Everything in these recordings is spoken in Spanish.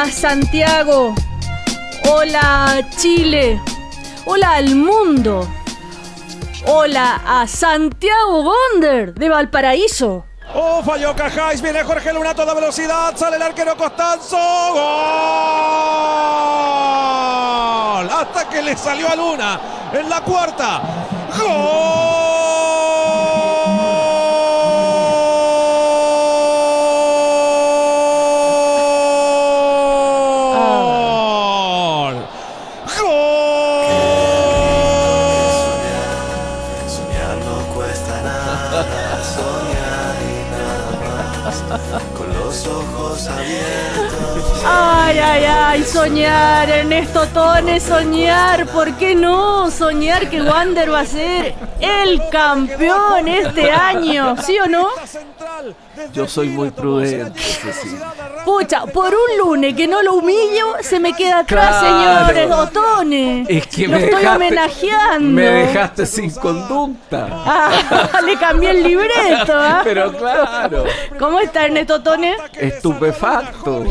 Hola Santiago, hola Chile, hola al mundo, hola a Santiago Wander de Valparaíso. Oh, falló Cajáis, viene Jorge Luna a toda velocidad, sale el arquero Costanzo, ¡gol! Hasta que le salió a Luna en la cuarta, ¡gol! Ay, soñar, Ernesto Tone, soñar, ¿por qué no? Soñar que Wander va a ser el campeón este año, ¿sí o no? Yo soy muy prudente, Cecilia. Pucha, por un lunes que no lo humillo, se me queda atrás, Claro. señores, Otone. Es que lo estoy homenajeando. Me dejaste sin conducta. Ah, le cambié el libreto, ¿ah? Pero claro. ¿Cómo está Ernesto Tone? Estupefacto.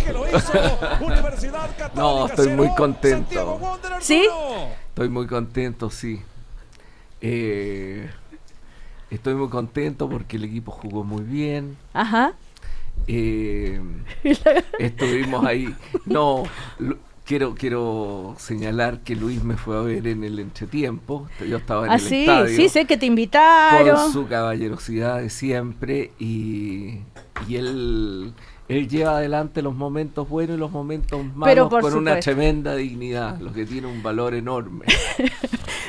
No, estoy muy contento. ¿Sí? Estoy muy contento, sí. Estoy muy contento porque el equipo jugó muy bien. Ajá. Estuvimos ahí. No, quiero señalar que Luis me fue a ver en el entretiempo. Yo estaba en el sí, estadio. Sí, sé que te invitaron. Con su caballerosidad de siempre y él lleva adelante los momentos buenos y los momentos malos con supuesto. una tremenda dignidad, lo que tiene un valor enorme.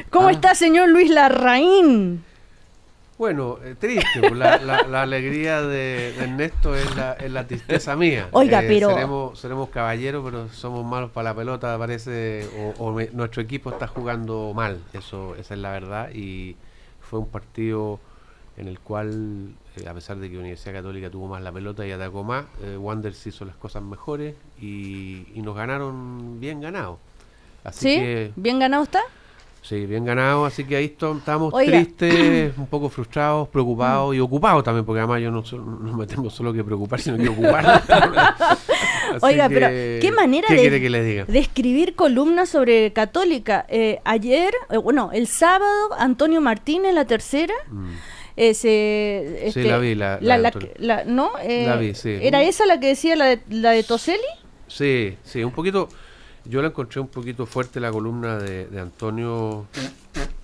¿Cómo está, señor Luis Larraín? Bueno, triste, la alegría de Ernesto es la tristeza mía. Oiga, pero... Seremos caballeros, pero somos malos para la pelota, parece, nuestro equipo está jugando mal, esa es la verdad, y fue un partido en el cual, a pesar de que Universidad Católica tuvo más la pelota y atacó más, Wanderers hizo las cosas mejores y nos ganaron bien ganados. Así ¿Sí? que, ¿Bien ganado está? Sí, bien ganado, así que ahí estamos Oiga. tristes, un poco frustrados, preocupados y ocupados también, porque además yo no me tengo solo que preocupar, sino que ocupar. Oiga, pero qué manera ¿qué quiere que le diga? de escribir columnas sobre Católica. Ayer, el sábado, Antonio Martínez, La Tercera, sí, la vi, ¿no? La vi, sí. ¿Era esa la que decía la de Toselli? Sí, un poquito. Yo la encontré un poquito fuerte la columna de Antonio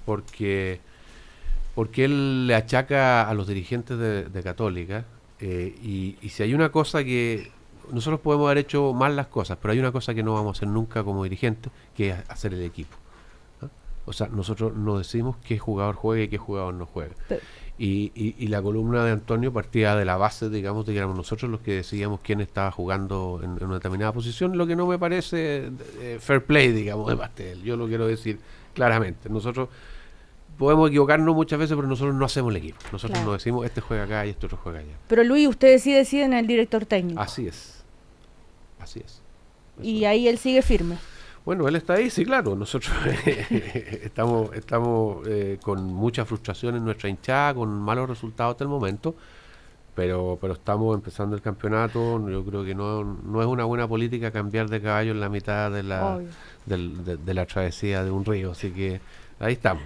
porque él le achaca a los dirigentes de Católica y si hay una cosa que nosotros podemos haber hecho mal las cosas, pero hay una cosa que no vamos a hacer nunca como dirigentes, que es hacer el equipo, ¿no? O sea, nosotros no decimos qué jugador juega y qué jugador no juega. Y la columna de Antonio partía de la base, digamos, de que éramos nosotros los que decidíamos quién estaba jugando en una determinada posición, lo que no me parece fair play, digamos, de parte de él. Yo lo quiero decir claramente. Nosotros podemos equivocarnos muchas veces, pero nosotros no hacemos el equipo. Nosotros no decimos, este juega acá y este otro juega allá. Pero Luis, ustedes sí deciden el director técnico. Así es. Y ahí él sigue firme. Bueno, él está ahí, sí, claro. Nosotros estamos con mucha frustración en nuestra hinchada, con malos resultados hasta el momento, pero estamos empezando el campeonato. Yo creo que no es una buena política cambiar de caballo en la mitad de la travesía de un río, así que ahí estamos,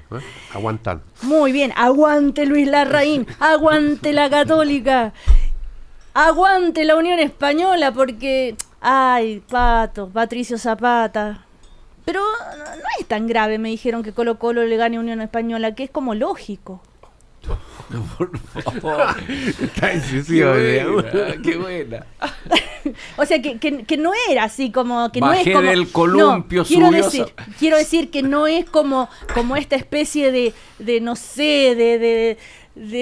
aguantando. Muy bien, aguante Luis Larraín, aguante la Católica, aguante la Unión Española, porque... Ay, Patricio Zapata. Pero no es tan grave, me dijeron que Colo-Colo le gane a Unión Española, que es como lógico. Por favor. Está incisivo, qué buena. O sea, que no era así como... que Bajé no es como, del columpio, quiero decir que no es como esta especie de no sé, de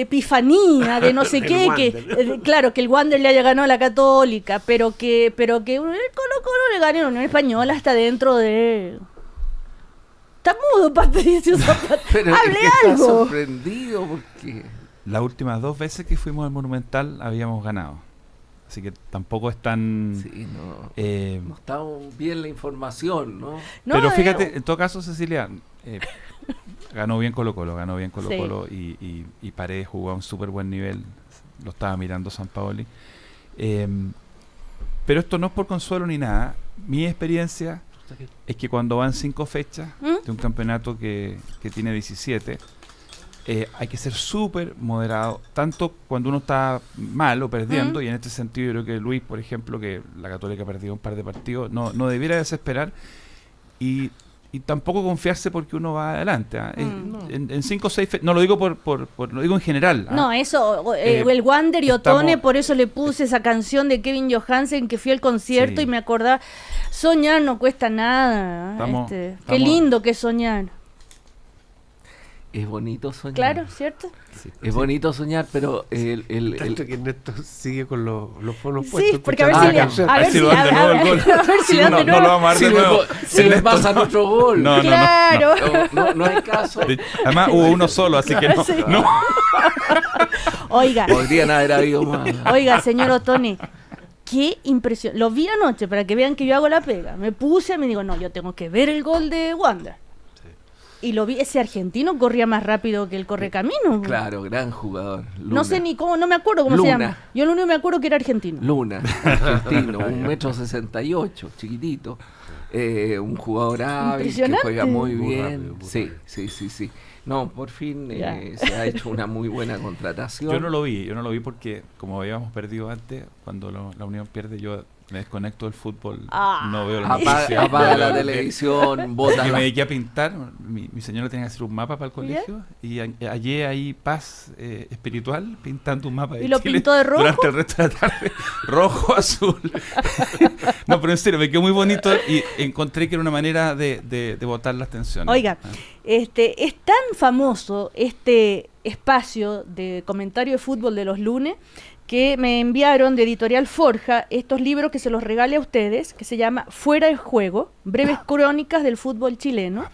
epifanía, de no sé qué, claro, que el Wander le haya ganado a la Católica, pero que el Colo-Colo le gane a la Unión Española hasta dentro de... Está mudo, Patricio Zapata. Pero hable es que algo. está sorprendido porque... Las últimas 2 veces que fuimos al Monumental habíamos ganado. Así que tampoco es tan... Sí, no está bien la información, ¿no? Pero fíjate, en todo caso, Cecilia, ganó bien Colo-Colo, sí. y Paredes jugó a un súper buen nivel. Lo estaba mirando Sampaoli. Pero esto no es por consuelo ni nada. mi experiencia es que cuando van 5 fechas de un campeonato que tiene 17, hay que ser súper moderado, tanto cuando uno está mal o perdiendo, y en este sentido yo creo que Luis, por ejemplo, que la Católica ha perdido un par de partidos, no debiera desesperar y tampoco confiarse porque uno va adelante. En 5 o 6 no lo digo lo digo en general. No, eso, el Wander y Otone, por eso le puse esa canción de Kevin Johansen que fui al concierto y me acordaba, soñar no cuesta nada. Qué lindo que es soñar. Es bonito soñar. Claro, ¿cierto? Sí. Es bonito soñar, pero Tanto que Ernesto sigue con los fonos puestos. Sí, porque a ver si lo dan de nuevo. No lo vamos a dar de nuevo. Si le pasan otro gol. No, claro. No hay caso. Además hubo uno solo, así que no. Sí. No. Oiga. Podrían haber habido más. Oiga, señor Otone, qué impresión. Lo vi anoche para que vean que yo hago la pega. Me puse, me digo, no, yo tengo que ver el gol de Wander. Y lo vi, ese argentino corría más rápido que el correcamino. Claro, gran jugador. Luna. No sé ni cómo, no me acuerdo cómo se llama. Yo lo único que me acuerdo que era argentino. Luna, argentino, 1,68 m, chiquitito. Un jugador hábil que juega muy bien. Rápido, sí. No, por fin se ha hecho una muy buena contratación. Yo no lo vi porque como habíamos perdido antes, cuando la Unión pierde, yo me desconecto del fútbol, no veo la noticia. Apaga la televisión, bota. Yo me dediqué a pintar, mi señora tenía que hacer un mapa para el colegio y hallé ahí paz espiritual pintando un mapa de ¿Y lo Chile pintó de rojo? durante el resto de la tarde, rojo, azul. No, pero en serio, me quedó muy bonito y encontré que era una manera de botar las tensiones. Oiga, es tan famoso este espacio de comentario de fútbol de los lunes que me enviaron de Editorial Forja estos libros que se los regale a ustedes, que se llama Fuera de Juego, breves crónicas del fútbol chileno.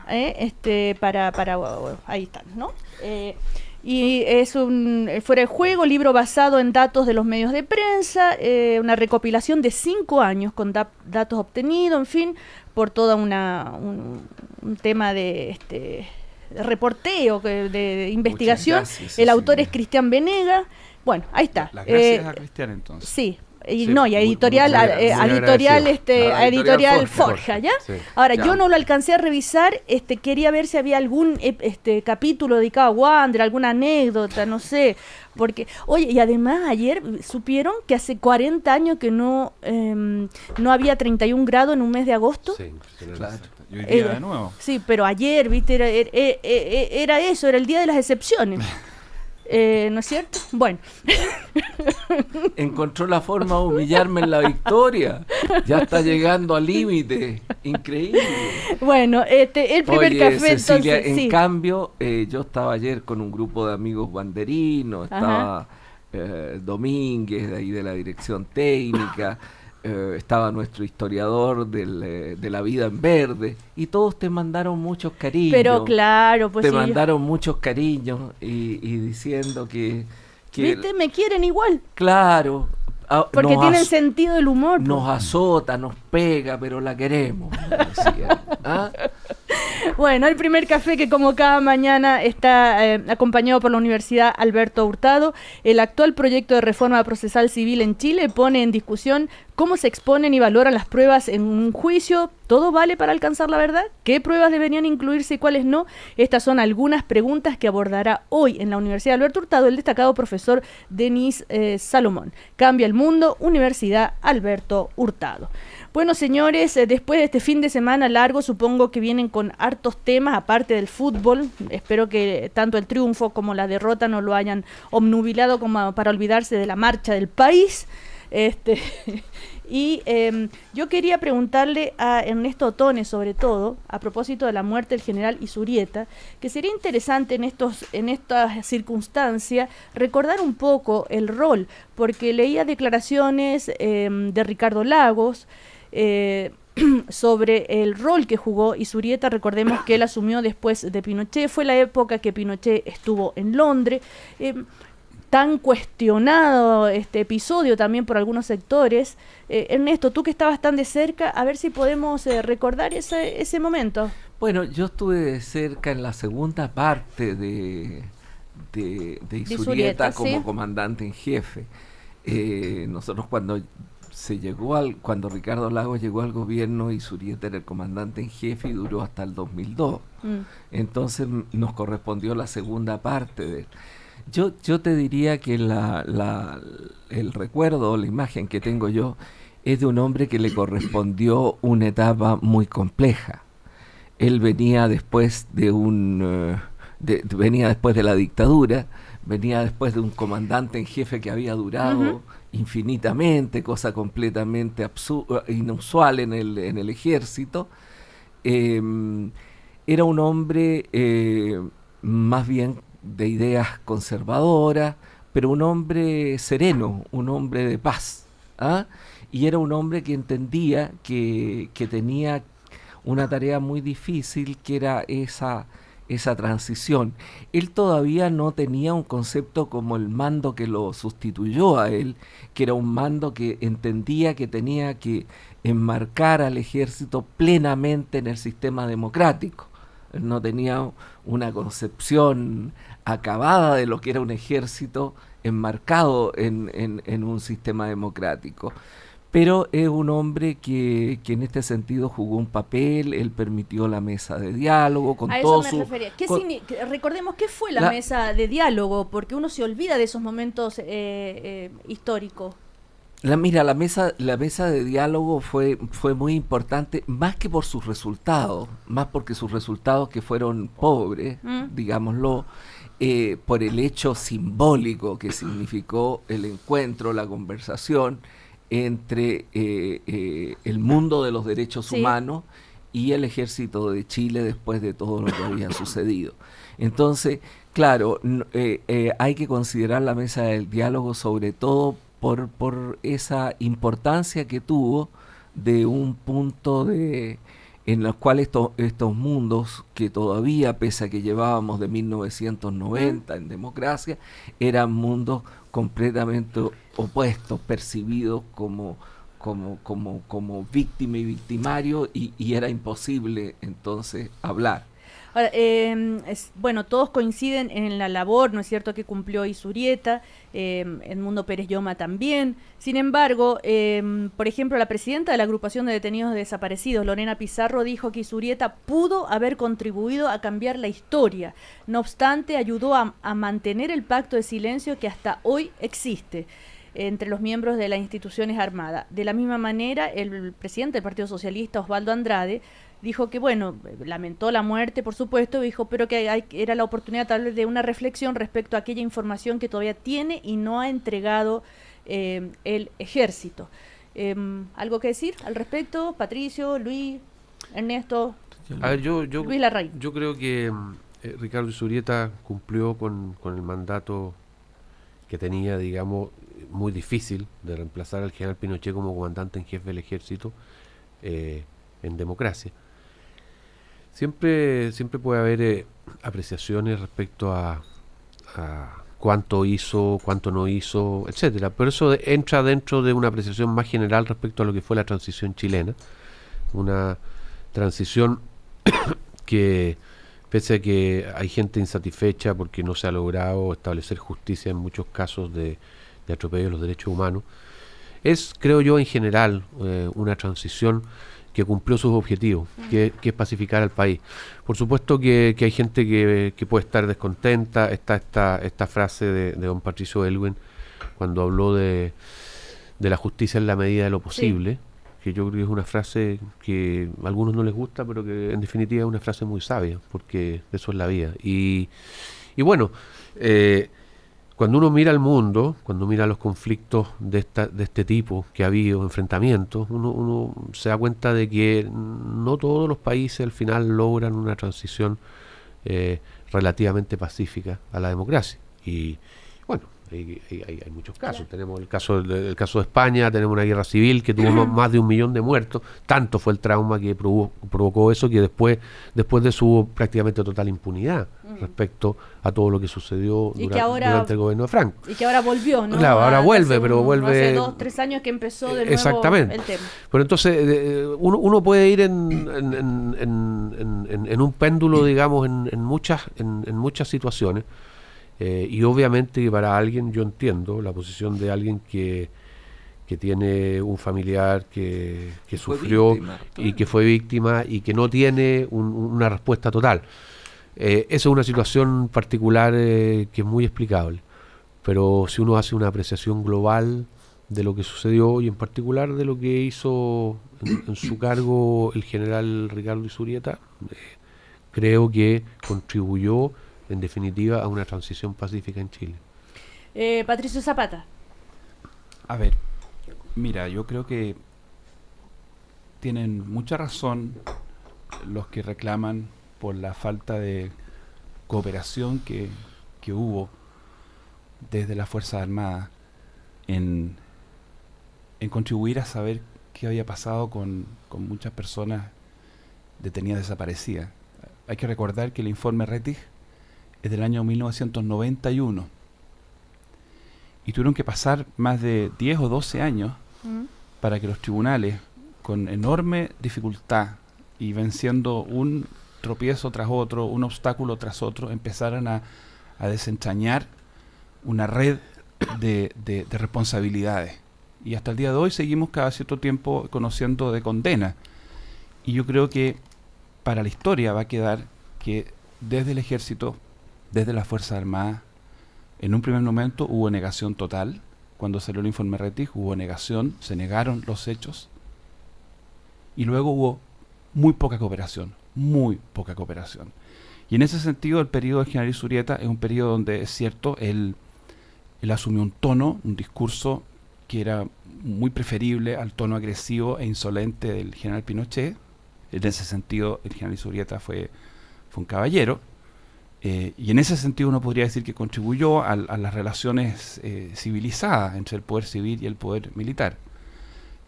Ahí están, ¿no? Y es un Fuera de Juego, libro basado en datos de los medios de prensa, una recopilación de 5 años con datos obtenidos, en fin, por toda un tema de reporteo, de investigación. Gracias, el autor es Cristian Venega. Bueno, ahí está. Las gracias a Cristian, entonces. Sí. Y a editorial Forja, ¿ya? Sí. Ahora, yo no lo alcancé a revisar, quería ver si había algún capítulo dedicado a Wander, alguna anécdota, no sé, porque, oye, y además ayer supieron que hace 40 años que no había 31 grados en un mes de agosto. Sí, claro. Y hoy día de nuevo. Sí, pero ayer, viste, era eso, era el día de las excepciones. ¿No es cierto? Bueno. Encontró la forma de humillarme en la victoria. Ya está llegando al límite. Increíble. Bueno, el primer café, Cecilia, entonces, en cambio, yo estaba ayer con un grupo de amigos banderinos, estaba Domínguez, de ahí de la dirección técnica, estaba nuestro historiador de la vida en verde, y todos te mandaron muchos cariños. Pero claro, pues mandaron muchos cariños y diciendo que ¿viste? Me quieren igual. Claro. Porque tienen sentido del humor. Nos azota, nos pega, pero la queremos. Bueno, el primer café que como cada mañana está acompañado por la Universidad Alberto Hurtado. El actual proyecto de reforma procesal civil en Chile pone en discusión cómo se exponen y valoran las pruebas en un juicio. ¿Todo vale para alcanzar la verdad? ¿Qué pruebas deberían incluirse y cuáles no? Estas son algunas preguntas que abordará hoy en la Universidad Alberto Hurtado el destacado profesor Denis Salomón. Cambia el mundo, Universidad Alberto Hurtado. Bueno, señores, después de este fin de semana largo, supongo que vienen con hartos temas, aparte del fútbol. Espero que tanto el triunfo como la derrota no lo hayan obnubilado como para olvidarse de la marcha del país. Yo quería preguntarle a Ernesto Otone, sobre todo, a propósito de la muerte del general Izurieta, que sería interesante en estas circunstancias recordar un poco el rol, porque leía declaraciones de Ricardo Lagos, sobre el rol que jugó Izurieta. Recordemos que él asumió después de Pinochet, fue la época que Pinochet estuvo en Londres, tan cuestionado este episodio también por algunos sectores. Ernesto, tú que estabas tan de cerca, a ver si podemos recordar ese momento. Bueno, yo estuve de cerca en la segunda parte de Izurieta como comandante en jefe. Nosotros cuando cuando Ricardo Lagos llegó al gobierno, Izurrieta era el comandante en jefe y duró hasta el 2002. Entonces nos correspondió la segunda parte de él. Yo te diría que el recuerdo, la imagen que tengo yo, es de un hombre que le correspondió una etapa muy compleja. Él venía después de venía después de la dictadura, venía después de un comandante en jefe que había durado infinitamente, cosa completamente inusual en el ejército. Era un hombre más bien de ideas conservadoras, pero un hombre sereno, un hombre de paz, ¿ah? Y era un hombre que entendía que tenía una tarea muy difícil, que era esa transición. Él todavía no tenía un concepto como el mando que lo sustituyó a él, que era un mando que entendía que tenía que enmarcar al ejército plenamente en el sistema democrático. Él no tenía una concepción acabada de lo que era un ejército enmarcado en un sistema democrático. Pero es un hombre que en este sentido jugó un papel. Él permitió la mesa de diálogo con todo su... refería. Recordemos qué fue la mesa de diálogo, porque uno se olvida de esos momentos históricos. La mesa de diálogo fue muy importante, más que por sus resultados, más porque sus resultados que fueron pobres, digámoslo, por el hecho simbólico que significó el encuentro, la conversación entre el mundo de los derechos humanos y el ejército de Chile después de todo lo que había sucedido. Entonces, claro, hay que considerar la mesa del diálogo sobre todo por esa importancia que tuvo de un punto en los cuales estos mundos que todavía, pese a que llevábamos de 1990 en democracia, eran mundos completamente opuestos, percibidos como víctima y victimario, y era imposible entonces hablar. Ahora, bueno, todos coinciden en la labor, ¿no es cierto?, que cumplió Izurrieta, Edmundo Pérez Lloma también. Sin embargo, por ejemplo, la presidenta de la agrupación de detenidos desaparecidos, Lorena Pizarro, dijo que Izurrieta pudo haber contribuido a cambiar la historia. No obstante, ayudó a mantener el pacto de silencio que hasta hoy existe entre los miembros de las instituciones armadas. De la misma manera, el presidente del Partido Socialista, Osvaldo Andrade, dijo que, bueno, lamentó la muerte, por supuesto, dijo, pero que era la oportunidad tal vez de una reflexión respecto a aquella información que todavía tiene y no ha entregado el ejército. ¿Algo que decir al respecto? Patricio, Luis, Ernesto. A ver, Luis Larraín. Yo creo que Ricardo Izurrieta cumplió con el mandato que tenía, digamos, muy difícil de reemplazar al general Pinochet como comandante en jefe del ejército en democracia. Siempre puede haber apreciaciones respecto a cuánto hizo, cuánto no hizo, etcétera, pero eso entra dentro de una apreciación más general respecto a lo que fue la transición chilena, una transición que, pese a que hay gente insatisfecha porque no se ha logrado establecer justicia en muchos casos de atropello de los derechos humanos, es, creo yo, en general una transición que cumplió sus objetivos, que es pacificar al país. Por supuesto que hay gente que puede estar descontenta. Está esta frase de don Patricio Aylwin cuando habló de la justicia en la medida de lo posible, que yo creo que es una frase que a algunos no les gusta, pero que en definitiva es una frase muy sabia, porque eso es la vida. Y bueno, cuando uno mira el mundo, cuando mira los conflictos de este tipo que ha habido, enfrentamientos, uno se da cuenta de que no todos los países al final logran una transición relativamente pacífica a la democracia. Y bueno, hay muchos casos. Tenemos el caso de España, tenemos una guerra civil que tuvo más de 1 millón de muertos. Tanto fue el trauma que provocó eso, que después de eso hubo prácticamente total impunidad respecto a todo lo que sucedió durante el gobierno de Franco. Y que ahora volvió, ¿no? Claro, ahora vuelve, pero vuelve... Hace 2-3 años que empezó de nuevo exactamente. El tema. Pero entonces uno puede ir en un péndulo, digamos, en muchas situaciones. Y obviamente que para alguien, yo entiendo la posición de alguien que que tiene un familiar que sufrió y que fue víctima y que no tiene una respuesta total. Esa es una situación particular que es muy explicable, pero si uno hace una apreciación global de lo que sucedió y en particular de lo que hizo en su cargo el general Ricardo Izurrieta, creo que contribuyó en definitiva a una transición pacífica en Chile. Patricio Zapata. A ver, mira, yo creo que tienen mucha razón los que reclaman por la falta de cooperación que hubo desde las Fuerzas Armadas en contribuir a saber qué había pasado con muchas personas detenidas desaparecidas. Hay que recordar que el informe Rettig es del año 1991 y tuvieron que pasar más de 10 o 12 años para que los tribunales, con enorme dificultad y venciendo un tropiezo tras otro, un obstáculo tras otro, empezaran a desentrañar una red de responsabilidades. Y hasta el día de hoy seguimos cada cierto tiempo conociendo de condenas. Y yo creo que para la historia va a quedar que desde el ejército, desde las Fuerzas Armadas, en un primer momento hubo negación total. Cuando salió el informe Rettig hubo negación, se negaron los hechos. Y luego hubo muy poca cooperación. Y en ese sentido el periodo del general Izurrieta es un periodo donde es cierto, él asumió un tono, un discurso que era muy preferible al tono agresivo e insolente del general Pinochet. En ese sentido el general Izurrieta fue un caballero, y en ese sentido uno podría decir que contribuyó a las relaciones civilizadas entre el poder civil y el poder militar.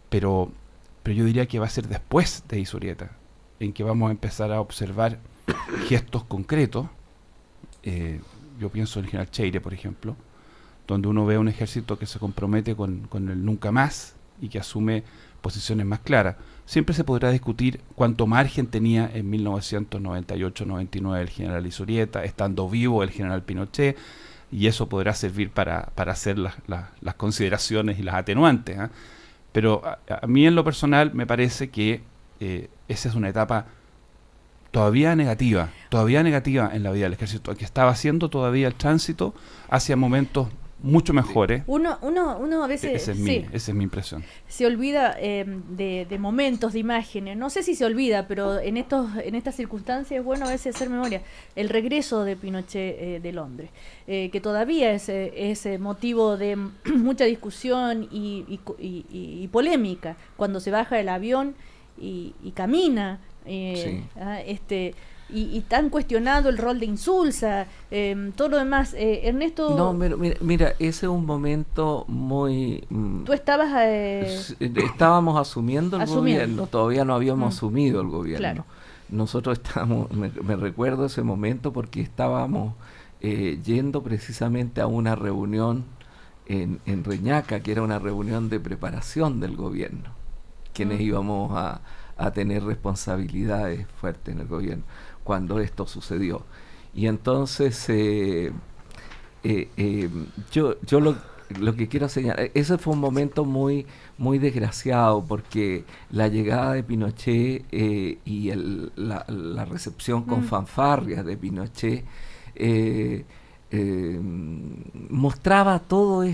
Pero yo diría que va a ser después de Izurrieta en que vamos a empezar a observar gestos concretos. Yo pienso en el general Cheire, por ejemplo, donde uno ve un ejército que se compromete con el nunca más y que asume posiciones más claras. Siempre se podrá discutir cuánto margen tenía en 1998-99 el general Izurrieta, estando vivo el general Pinochet, y eso podrá servir para hacer las consideraciones y las atenuantes, ¿eh? Pero a mí en lo personal me parece que esa es una etapa todavía negativa en la vida del ejército, que estaba haciendo todavía el tránsito hacia momentos mucho mejores. Uno a veces esa es mi impresión. Se olvida de momentos, de imágenes. No sé si se olvida, pero en estas circunstancias es bueno a veces hacer memoria. El regreso de Pinochet de Londres, que todavía es motivo de mucha discusión y polémica, cuando se baja del avión y camina. Sí. Y tan cuestionado el rol de Insulza, todo lo demás. Ernesto... No, mira, ese es un momento muy... Tú estabas... estábamos asumiendo el gobierno, todavía no habíamos asumido el gobierno. Claro. Nosotros estábamos, me recuerdo ese momento porque estábamos yendo precisamente a una reunión en Reñaca, que era una reunión de preparación del gobierno, quienes íbamos a tener responsabilidades fuertes en el gobierno cuando esto sucedió. Y entonces yo lo que quiero señalar, ese fue un momento muy desgraciado, porque la llegada de Pinochet y la recepción con fanfarrias de Pinochet mostraba toda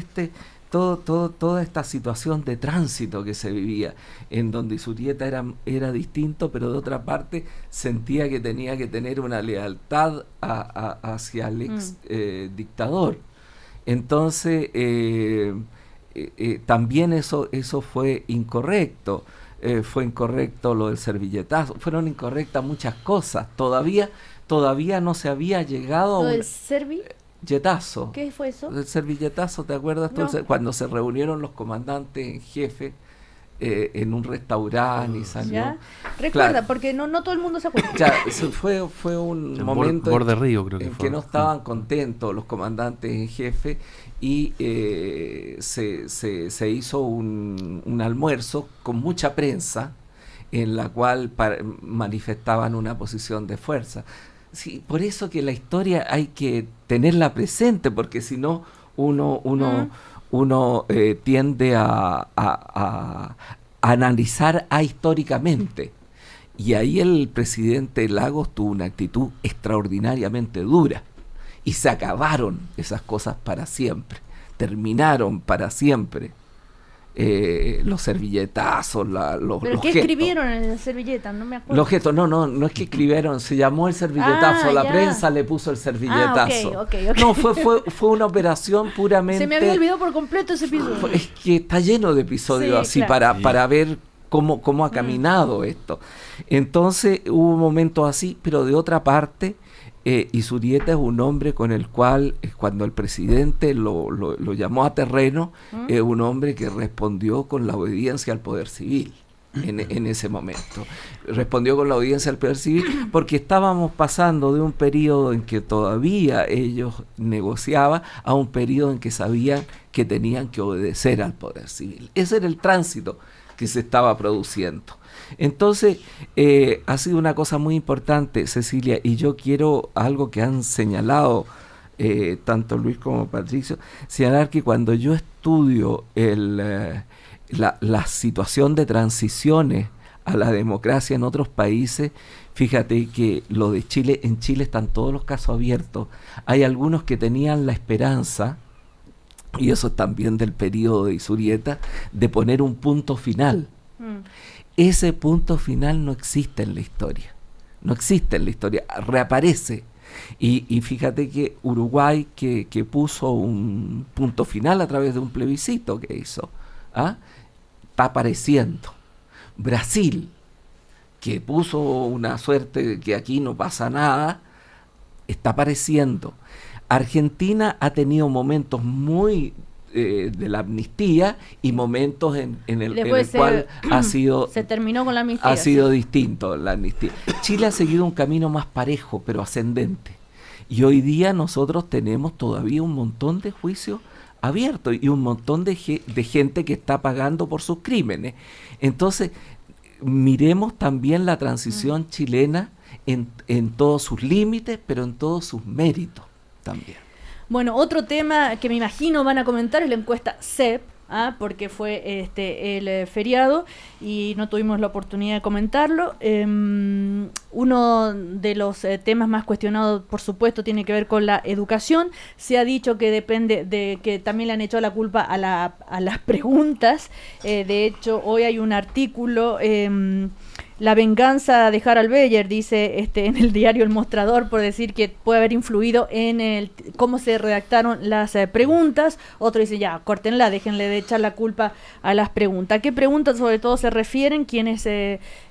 esta situación de tránsito que se vivía, en donde Izurrieta era distinto, pero de otra parte sentía que tenía que tener una lealtad hacia el ex dictador. Entonces también eso fue incorrecto. Fue incorrecto lo del servilletazo, fueron incorrectas muchas cosas. Todavía no se había llegado ¿Lo a del servilletazo? ¿Qué fue eso? El servilletazo, ¿te acuerdas tú? No. Cuando se reunieron los comandantes en jefe en un restaurante y salió. ¿Ya? Recuerda, claro, porque no todo el mundo se acuerda. Ya, fue un momento Borde Río, creo que en fue. que no estaban contentos los comandantes en jefe y se hizo un almuerzo con mucha prensa en la cual manifestaban una posición de fuerza. Sí, por eso que la historia hay que tenerla presente, porque si no uno uno tiende a analizar ahistóricamente. Y ahí el presidente Lagos tuvo una actitud extraordinariamente dura. Y se acabaron esas cosas para siempre. Terminaron para siempre. Los servilletazos, los ¿Pero qué gestos. escribieron en la servilleta? No me acuerdo. Los gestos, no es que escribieron, se llamó el servilletazo, la ya. prensa le puso el servilletazo. Ok. No, fue una operación puramente... Se me había olvidado por completo ese episodio. Es que está lleno de episodios Sí, así claro. para ver cómo ha caminado esto. Entonces hubo momentos así, pero de otra parte, Izurieta es un hombre con el cual, cuando el presidente lo llamó a terreno, es un hombre que respondió con la obediencia al poder civil. En ese momento respondió con la obediencia al poder civil, porque estábamos pasando de un periodo en que todavía ellos negociaban a un periodo en que sabían que tenían que obedecer al poder civil. Ese era el tránsito que se estaba produciendo. Entonces, ha sido una cosa muy importante, Cecilia, y yo quiero algo que han señalado tanto Luis como Patricio, señalar que cuando yo estudio la situación de transiciones a la democracia en otros países, fíjate que lo de Chile, en Chile están todos los casos abiertos. Hay algunos que tenían la esperanza, y eso es también del periodo de Izurieta, de poner un punto final. Ese punto final no existe en la historia. No existe en la historia, reaparece. Y fíjate que Uruguay, que puso un punto final a través de un plebiscito que hizo, está apareciendo. Brasil, que puso una suerte de que aquí no pasa nada, está apareciendo. Argentina ha tenido momentos muy de la amnistía y momentos en el cual se terminó con la amnistía. Ha sido distinto la amnistía. Chile ha seguido un camino más parejo, pero ascendente. Y hoy día nosotros tenemos todavía un montón de juicios abiertos y un montón de gente que está pagando por sus crímenes. Entonces, miremos también la transición chilena en todos sus límites, pero en todos sus méritos también. Bueno, otro tema que me imagino van a comentar es la encuesta CEP, porque fue el feriado y no tuvimos la oportunidad de comentarlo. Uno de los temas más cuestionados, por supuesto, tiene que ver con la educación. Se ha dicho que depende de que también le han echado la culpa a las preguntas. De hecho, hoy hay un artículo... La venganza de Harald Beyer, dice en el diario El Mostrador, por decir que puede haber influido en cómo se redactaron las preguntas. Otro dice, ya, córtenla, déjenle de echar la culpa a las preguntas. ¿A qué preguntas sobre todo se refieren? Quienes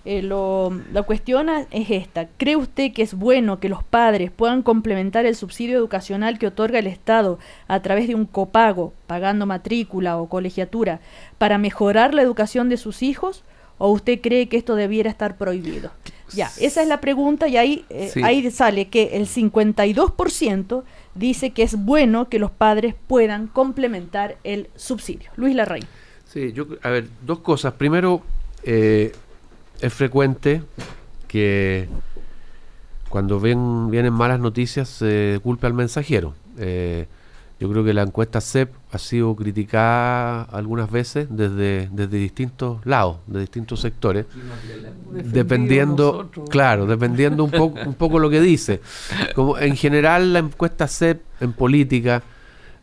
lo cuestionan es esta. ¿Cree usted que es bueno que los padres puedan complementar el subsidio educacional que otorga el Estado a través de un copago, pagando matrícula o colegiatura, para mejorar la educación de sus hijos? ¿O usted cree que esto debiera estar prohibido? Ya, esa es la pregunta y ahí sale que el 52% dice que es bueno que los padres puedan complementar el subsidio. Luis Larraín. Sí, a ver, dos cosas. Primero, es frecuente que cuando vienen malas noticias se culpe al mensajero. Yo creo que la encuesta CEP ha sido criticada algunas veces desde distintos lados, de distintos sectores, dependiendo un poco lo que dice. Como en general la encuesta CEP en política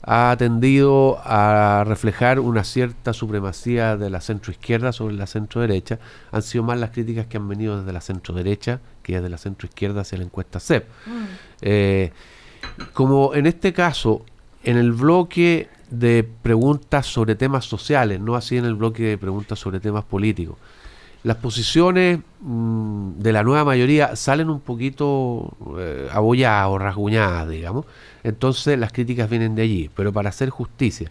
ha tendido a reflejar una cierta supremacía de la centroizquierda sobre la centroderecha. Han sido más las críticas que han venido desde la centroderecha que desde la centroizquierda hacia la encuesta CEP. Como en este caso, en el bloque de preguntas sobre temas sociales, no así en el bloque de preguntas sobre temas políticos, las posiciones de la nueva mayoría salen un poquito abolladas o rasguñadas, digamos. Entonces las críticas vienen de allí. Pero para hacer justicia,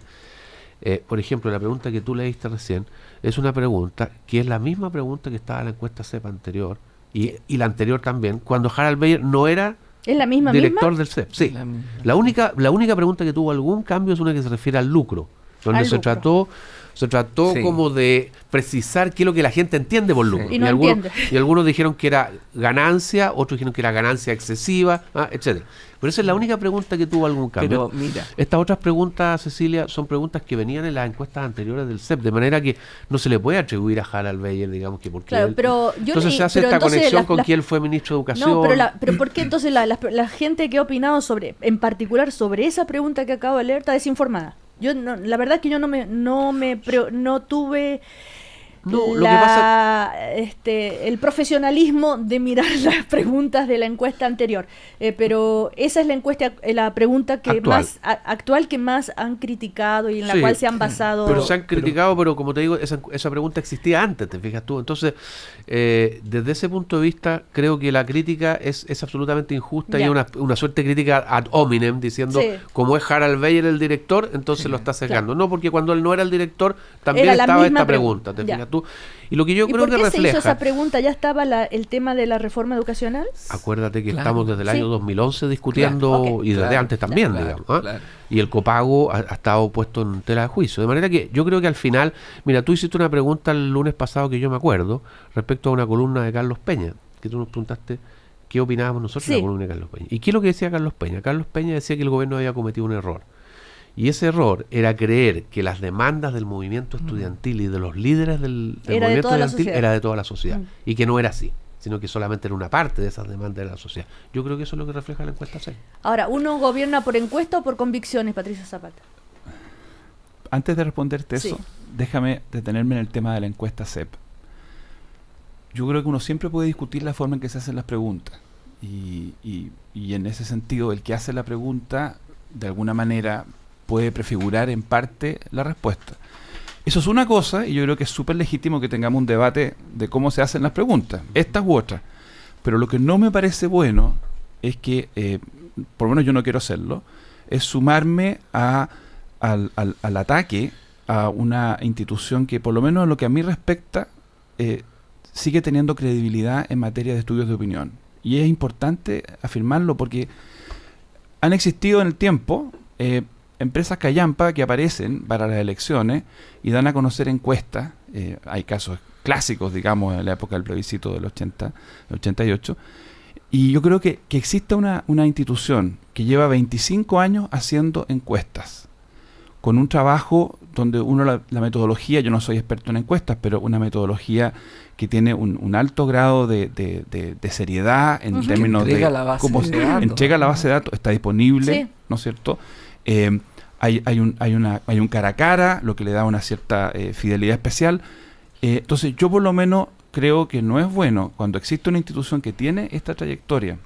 por ejemplo, la pregunta que tú leíste recién es una pregunta que es la misma pregunta que estaba en la encuesta CEP anterior y la anterior también, cuando Harald Beyer no era... ¿Es la misma director del CEP? Sí. La única pregunta que tuvo algún cambio es una que se refiere al lucro, donde se trató Se trató como de precisar qué es lo que la gente entiende por lucro. Y no entiende. Y algunos dijeron que era ganancia, otros dijeron que era ganancia excesiva, etcétera. Pero esa es la única pregunta que tuvo algún cambio. Pero mira, estas otras preguntas, Cecilia, son preguntas que venían en las encuestas anteriores del CEP, de manera que no se le puede atribuir a Harald Beyer, digamos, que porque claro, él, pero yo entonces se hace esta conexión con que él fue ministro de Educación. No, pero ¿por qué entonces la gente que ha opinado sobre, en particular sobre esa pregunta que acabo de leer, está desinformada? Yo no, la verdad es que yo no tuve lo que pasa el profesionalismo de mirar las preguntas de la encuesta anterior, pero esa es la pregunta que actual que más han criticado y en la cual se han basado. Pero se han criticado, pero como te digo, esa pregunta existía antes, te fijas tú. Entonces, desde ese punto de vista, creo que la crítica es absolutamente injusta y una suerte de crítica ad hominem, diciendo, como es Harald Beyer el director, entonces lo está sesgando. Claro. No, porque cuando él no era el director, también estaba esta pregunta, te fijas tú. Y lo que yo creo que refleja. ¿Por qué se hizo esa pregunta? ¿Ya estaba el tema de la reforma educacional? Acuérdate que estamos desde el año 2011 discutiendo, y desde antes también, digamos. Y el copago ha estado puesto en tela de juicio. De manera que yo creo que al final, mira, tú hiciste una pregunta el lunes pasado que yo me acuerdo, respecto a una columna de Carlos Peña, que tú nos preguntaste qué opinábamos nosotros de la columna de Carlos Peña. ¿Y qué es lo que decía Carlos Peña? Carlos Peña decía que el gobierno había cometido un error. Y ese error era creer que las demandas del movimiento estudiantil y de los líderes del movimiento estudiantil era de toda la sociedad. Y que no era así, sino que solamente era una parte de esas demandas de la sociedad. Yo creo que eso es lo que refleja la encuesta 6. Ahora, ¿uno gobierna por encuesta o por convicciones, Patricio Zapata? Antes de responderte eso, déjame detenerme en el tema de la encuesta CEP. Yo creo que uno siempre puede discutir la forma en que se hacen las preguntas. Y en ese sentido, el que hace la pregunta, de alguna manera, puede prefigurar en parte la respuesta. Eso es una cosa, y yo creo que es súper legítimo que tengamos un debate de cómo se hacen las preguntas, estas u otras. Pero lo que no me parece bueno es que, por lo menos yo no quiero hacerlo, es sumarme al ataque a una institución que, por lo menos en lo que a mí respecta, sigue teniendo credibilidad en materia de estudios de opinión. Y es importante afirmarlo porque han existido en el tiempo empresas callampa que aparecen para las elecciones y dan a conocer encuestas. Hay casos clásicos, digamos, en la época del plebiscito del 88. Y yo creo que existe una institución que lleva 25 años haciendo encuestas, con un trabajo donde la metodología, yo no soy experto en encuestas, pero una metodología que tiene un alto grado de seriedad en términos de cómo entrega la base de datos, está disponible, ¿no es cierto? Hay un cara a cara, lo que le da una cierta fidelidad especial. Entonces yo por lo menos creo que no es bueno cuando existe una institución que tiene esta trayectoria,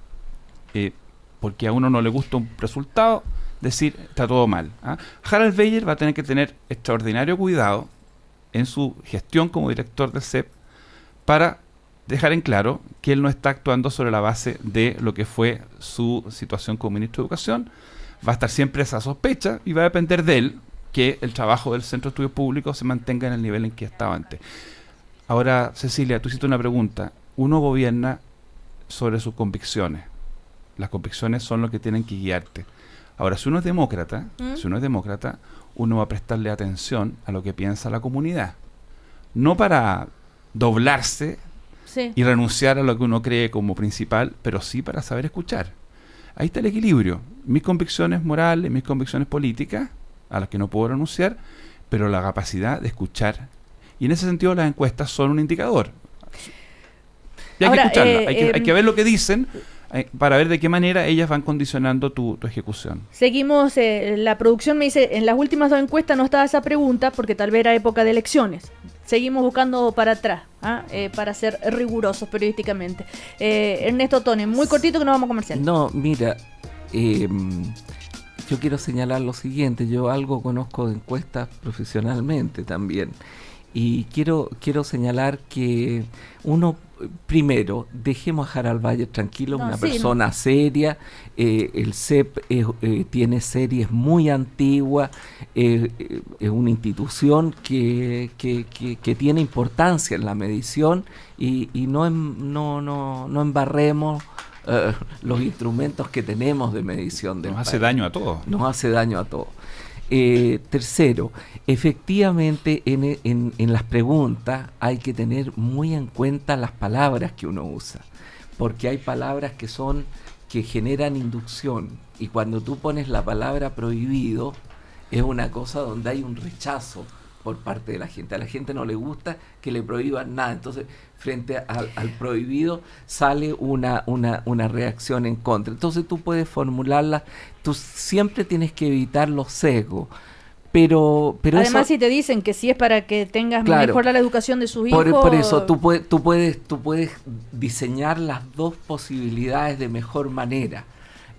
porque a uno no le gusta un resultado, decir está todo mal. Harald Beyer va a tener que tener extraordinario cuidado en su gestión como director del CEP para dejar en claro que él no está actuando sobre la base de lo que fue su situación como ministro de Educación. Va a estar siempre esa sospecha y va a depender de él que el trabajo del Centro de Estudios Públicos se mantenga en el nivel en que estaba antes. Ahora, Cecilia, tú hiciste una pregunta. Uno gobierna sobre sus convicciones. Las convicciones son lo que tienen que guiarte. Ahora, si uno es demócrata, uno va a prestarle atención a lo que piensa la comunidad. No para doblarse y renunciar a lo que uno cree como principal, pero sí para saber escuchar. Ahí está el equilibrio. Mis convicciones morales, mis convicciones políticas, a las que no puedo renunciar, pero la capacidad de escuchar. Y en ese sentido las encuestas son un indicador. Y hay que escucharlas, hay que ver lo que dicen para ver de qué manera ellas van condicionando tu ejecución. Seguimos, la producción me dice, en las últimas 2 encuestas no estaba esa pregunta porque tal vez era época de elecciones. Seguimos buscando para atrás, para ser rigurosos periodísticamente. Ernesto Tone, muy cortito que nos vamos a comercial. No, mira, yo quiero señalar lo siguiente. Yo algo conozco de encuestas profesionalmente también. Y quiero señalar que primero, dejemos a Harald Beyer tranquilo, una persona seria. El CEP tiene series muy antiguas, es una institución que tiene importancia en la medición y no embarremos los instrumentos que tenemos de medición del país. Nos hace daño a todos. Nos hace daño a todos. Tercero, efectivamente en las preguntas hay que tener muy en cuenta las palabras que uno usa, porque hay palabras que generan inducción, y cuando tú pones la palabra prohibido es una cosa donde hay un rechazo por parte de la gente. A la gente no le gusta que le prohíban nada, entonces frente al prohibido sale una reacción en contra. Entonces tú puedes formularla, tú siempre tienes que evitar los sesgos, pero además eso, si te dicen que si es para que tengas claro, mejor la educación de sus hijos... por eso tú puedes diseñar las dos posibilidades de mejor manera.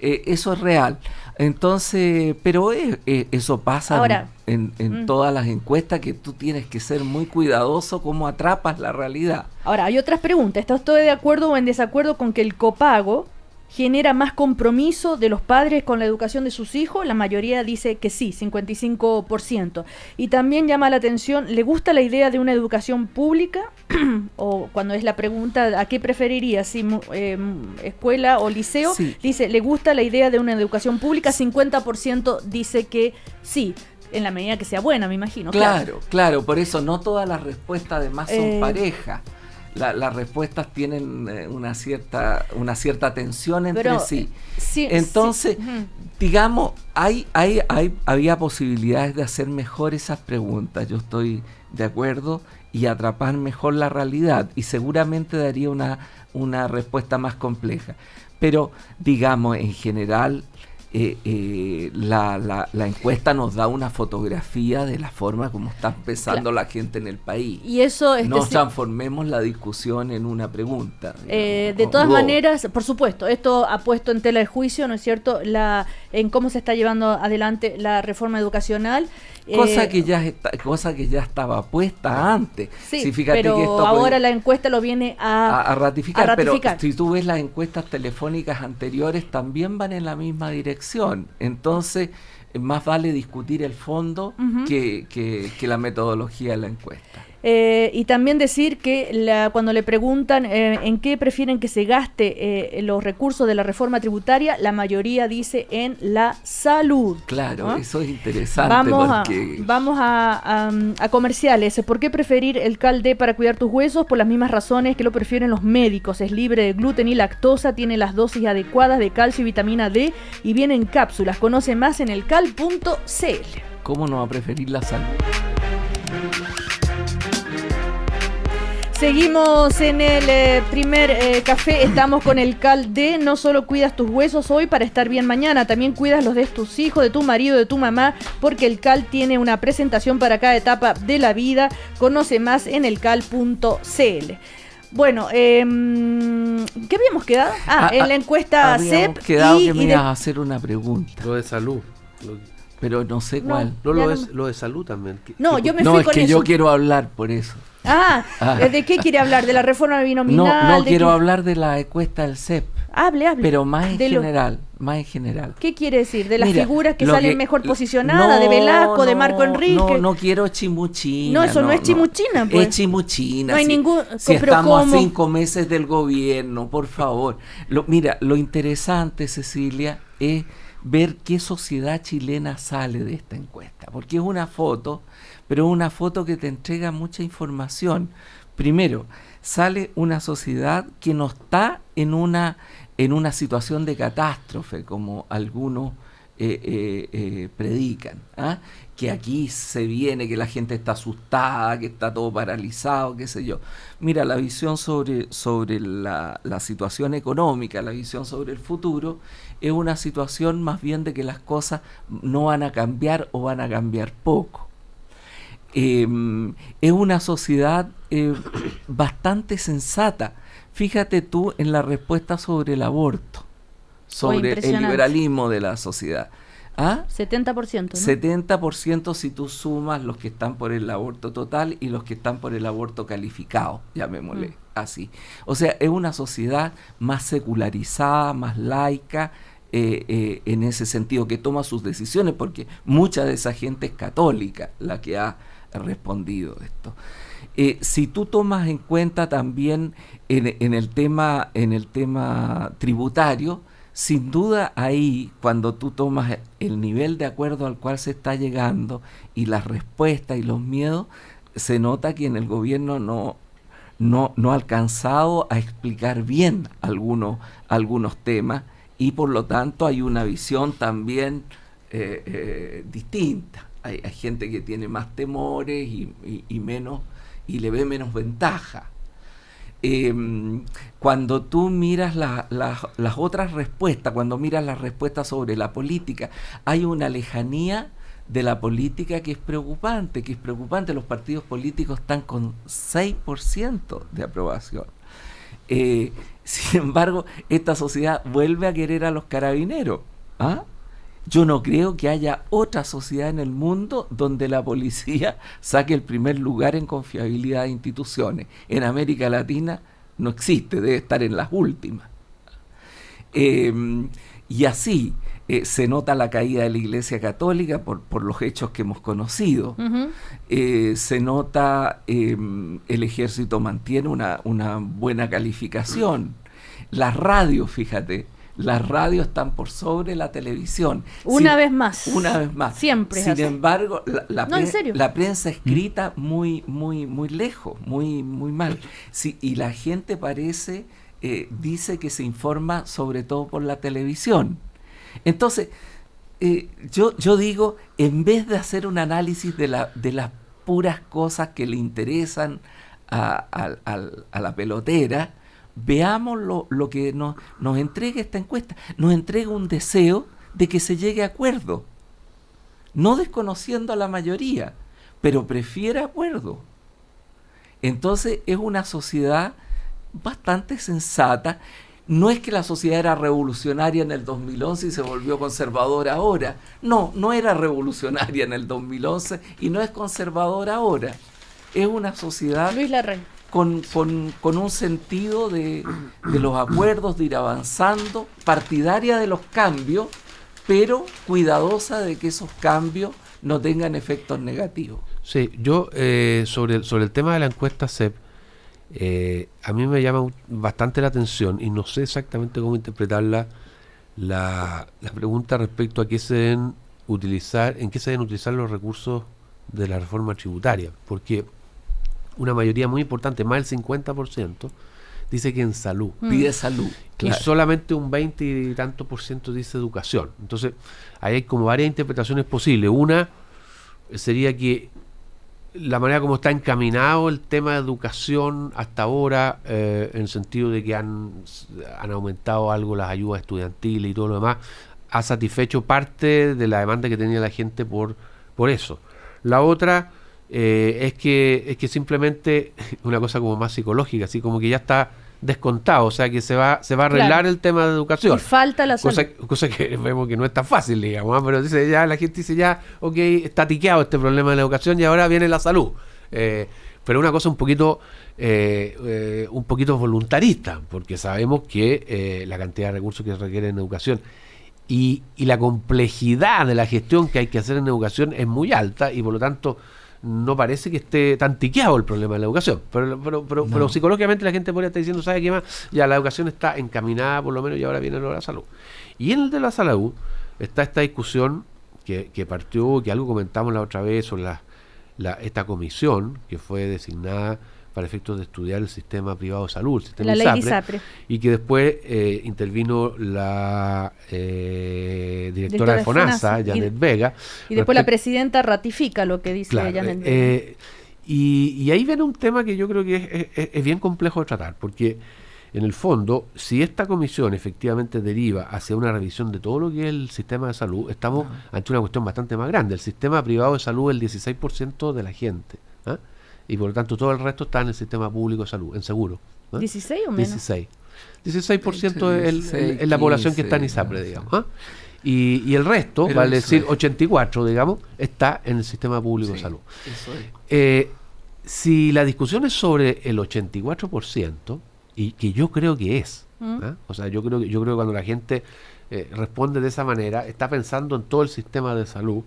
Eso es real. Entonces, pero eso pasa ahora, en todas las encuestas, que tú tienes que ser muy cuidadoso cómo atrapas la realidad. Ahora, hay otras preguntas. ¿Está usted de acuerdo o en desacuerdo con que el copago genera más compromiso de los padres con la educación de sus hijos? La mayoría dice que sí, 55%. Y también llama la atención, ¿le gusta la idea de una educación pública? O cuando es la pregunta, ¿a qué preferiría? Si escuela o liceo, Sí. dice, ¿le gusta la idea de una educación pública? 50% dice que sí, en la medida que sea buena, me imagino. Claro, por eso no todas las respuestas además son parejas. Las respuestas tienen una cierta tensión entre sí. Entonces, digamos, había posibilidades de hacer mejor esas preguntas, yo estoy de acuerdo, y atrapar mejor la realidad, y seguramente daría una respuesta más compleja. Pero, digamos, en general, la encuesta nos da una fotografía de la forma como está pensando la gente en el país. Y eso no transformemos la discusión en una pregunta. De todas maneras, por supuesto, esto ha puesto en tela de juicio, ¿no es cierto?, en cómo se está llevando adelante la reforma educacional. Cosa que ya estaba puesta antes. Sí, si fíjate pero que esto ahora la encuesta lo viene a ratificar. Pero si tú ves las encuestas telefónicas anteriores, también van en la misma dirección. Entonces, más vale discutir el fondo que la metodología de la encuesta. Y también decir que cuando le preguntan en qué prefieren que se gaste los recursos de la reforma tributaria, la mayoría dice en la salud. Claro, eso es interesante. Vamos a comerciales. ¿Por qué preferir el Cal-D para cuidar tus huesos? Por las mismas razones que lo prefieren los médicos. Es libre de gluten y lactosa, tiene las dosis adecuadas de calcio y vitamina D y viene en cápsulas. Conoce más en elcal.cl. ¿Cómo no va a preferir la salud? Seguimos en el primer café, estamos con el Cal-D. No solo cuidas tus huesos hoy para estar bien mañana, también cuidas los de tus hijos, de tu marido, de tu mamá, porque el Cal tiene una presentación para cada etapa de la vida. Conoce más en elcal.cl. Bueno, ¿qué habíamos quedado? En la encuesta CEP. Habíamos quedado que me ibas a hacer una pregunta. Lo de salud. Pero no sé cuál. Lo de salud también. Yo me fui con eso. No, es que yo quiero hablar por eso. ¿De qué quiere hablar? ¿De la reforma binominal? No quiero hablar de la encuesta del CEP. Hable. Pero más en general. ¿Qué quiere decir? ¿De las figuras que salen mejor posicionadas? ¿De Velasco, de Marco Enrique? No quiero chimuchina. No, eso no es chimuchina, pues. Es chimuchina. No hay ningún... Si estamos a 5 meses del gobierno, por favor. Lo interesante, Cecilia, es ver qué sociedad chilena sale de esta encuesta. Porque es una foto, pero una foto que te entrega mucha información. Primero, sale una sociedad que no está en una situación de catástrofe, como algunos predican, que aquí se viene, que la gente está asustada, que está todo paralizado, qué sé yo. Mira, la visión sobre la situación económica, la visión sobre el futuro, es una situación más bien de que las cosas no van a cambiar o van a cambiar poco. Es una sociedad bastante sensata. Fíjate tú en la respuesta sobre el aborto, sobre el liberalismo de la sociedad. 70%, ¿no? 70% si tú sumas los que están por el aborto total y los que están por el aborto calificado, llamémosle así. O sea, es una sociedad más secularizada, más laica, en ese sentido, que toma sus decisiones, porque mucha de esa gente es católica la que ha respondido esto. Si tú tomas en cuenta también en el tema tributario, sin duda ahí, cuando tú tomas el nivel de acuerdo al cual se está llegando y las respuestas y los miedos, se nota que en el gobierno no ha alcanzado a explicar bien algunos temas, y por lo tanto hay una visión también distinta. Hay gente que tiene más temores y menos, y le ve menos ventaja. Cuando tú miras las otras respuestas, cuando miras las respuestas sobre la política, hay una lejanía de la política que es preocupante. Los partidos políticos están con 6% de aprobación. Sin embargo, esta sociedad vuelve a querer a los carabineros. ¿Ah? Yo no creo que haya otra sociedad en el mundo donde la policía saque el primer lugar en confiabilidad de instituciones. En América Latina no existe, debe estar en las últimas. Y así se nota la caída de la Iglesia Católica por los hechos que hemos conocido. Se nota el Ejército mantiene una buena calificación. Las radios, fíjate, las radios están por sobre la televisión. Una vez más. Siempre. Sin embargo, ¿en serio? la prensa escrita muy lejos, muy mal. Sí, y la gente parece, dice que se informa sobre todo por la televisión. Entonces, yo digo, en vez de hacer un análisis de las puras cosas que le interesan a la pelotera, veamos lo que nos entrega esta encuesta. Nos entrega un deseo de que se llegue a acuerdo, no desconociendo a la mayoría, pero prefiere acuerdo. Entonces es una sociedad bastante sensata. No es que la sociedad era revolucionaria en el 2011 y se volvió conservadora ahora. No era revolucionaria en el 2011 y no es conservadora ahora. Es una sociedad Luis Larraín, con un sentido de los acuerdos, de ir avanzando, partidaria de los cambios, pero cuidadosa de que esos cambios no tengan efectos negativos. Sí, yo sobre el tema de la encuesta CEP, a mí me llama bastante la atención y no sé exactamente cómo interpretarla, la pregunta respecto a en qué se deben utilizar los recursos de la reforma tributaria, porque una mayoría muy importante, más del 50%, dice que en salud. Pide salud. Claro. Y solamente un 20 y tanto por ciento dice educación. Entonces, ahí hay como varias interpretaciones posibles. Una sería que la manera como está encaminado el tema de educación hasta ahora, en el sentido de que han aumentado algo las ayudas estudiantiles y todo lo demás, ha satisfecho parte de la demanda que tenía la gente por eso. La otra es que simplemente una cosa como más psicológica, así como que ya está descontado, o sea que se va a arreglar, claro, el tema de educación. Y falta la cosa que vemos que no es tan fácil, digamos, pero la gente dice ya, ok, está tiqueado este problema de la educación y ahora viene la salud. Pero una cosa un poquito voluntarista, porque sabemos que la cantidad de recursos que se requieren en educación y la complejidad de la gestión que hay que hacer en educación es muy alta y por lo tanto no parece que esté tan tiqueado el problema de la educación, pero psicológicamente la gente podría estar diciendo, ¿sabe qué más? Ya la educación está encaminada por lo menos y ahora viene lo de la salud. Y en el de la salud está esta discusión que partió, que algo comentamos la otra vez sobre esta comisión que fue designada para efectos de estudiar el sistema privado de salud, el sistema ISAPRE, y que después intervino la directora de FONASA, Janet Vega. Y después la presidenta ratifica lo que dice, claro, Janet Vega. Y ahí viene un tema que yo creo que es bien complejo de tratar, porque en el fondo, si esta comisión efectivamente deriva hacia una revisión de todo lo que es el sistema de salud, estamos ante una cuestión bastante más grande. El sistema privado de salud es el 16% de la gente, ¿eh? Y por lo tanto todo el resto está en el sistema público de salud, en seguro. ¿Eh? ¿16 o menos? 16% es la población que está en ISAPRE, digamos. ¿Eh? Y el resto, pero vale decir 84, digamos, está en el sistema público de salud. Eso es. Si la discusión es sobre el 84%, y que yo creo que es, o sea, yo creo que cuando la gente responde de esa manera, está pensando en todo el sistema de salud.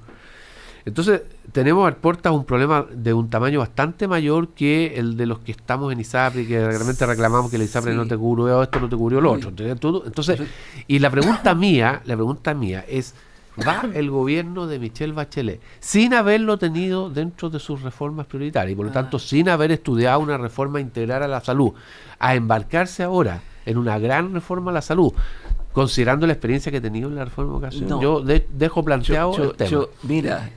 Entonces, tenemos a puertas un problema de un tamaño bastante mayor que el de los que estamos en ISAPRE, que realmente reclamamos que el ISAPRE no te cubrió esto, no te cubrió lo otro. Entonces, y la pregunta mía es, ¿va el gobierno de Michelle Bachelet, sin haberlo tenido dentro de sus reformas prioritarias y por lo tanto sin haber estudiado una reforma integral a la salud, a embarcarse ahora en una gran reforma a la salud, considerando la experiencia que he tenido en la reforma de educación? No. Yo dejo planteado el tema.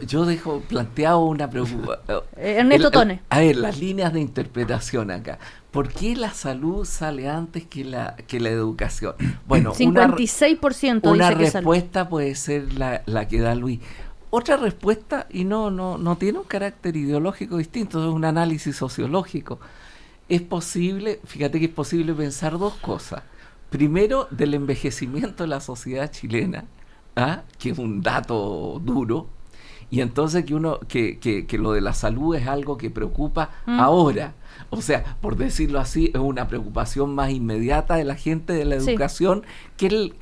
Yo dejo planteado una preocupación. Ernesto Tone. A ver, las líneas de interpretación acá. ¿Por qué la salud sale antes que la educación? Bueno, 56% una dice que respuesta puede ser la que da Luis. Otra respuesta, y no tiene un carácter ideológico distinto, es un análisis sociológico. Es posible, fíjate que es posible pensar dos cosas. Primero, del envejecimiento de la sociedad chilena, que es un dato duro, y entonces que lo de la salud es algo que preocupa ahora. O sea, por decirlo así, es una preocupación más inmediata de la gente de la educación, que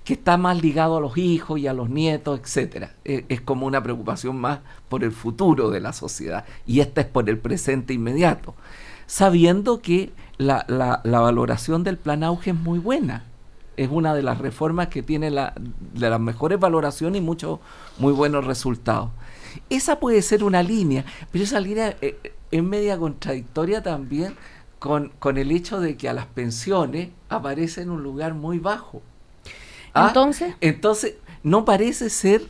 está más ligado a los hijos y a los nietos, etcétera. Es como una preocupación más por el futuro de la sociedad, y esta es por el presente inmediato, sabiendo que la valoración del Plan Auge es muy buena. Es una de las reformas que tiene de las mejores valoraciones y muchos muy buenos resultados. Esa puede ser una línea, pero esa línea es media contradictoria también con el hecho de que a las pensiones aparece en un lugar muy bajo. Entonces no parece ser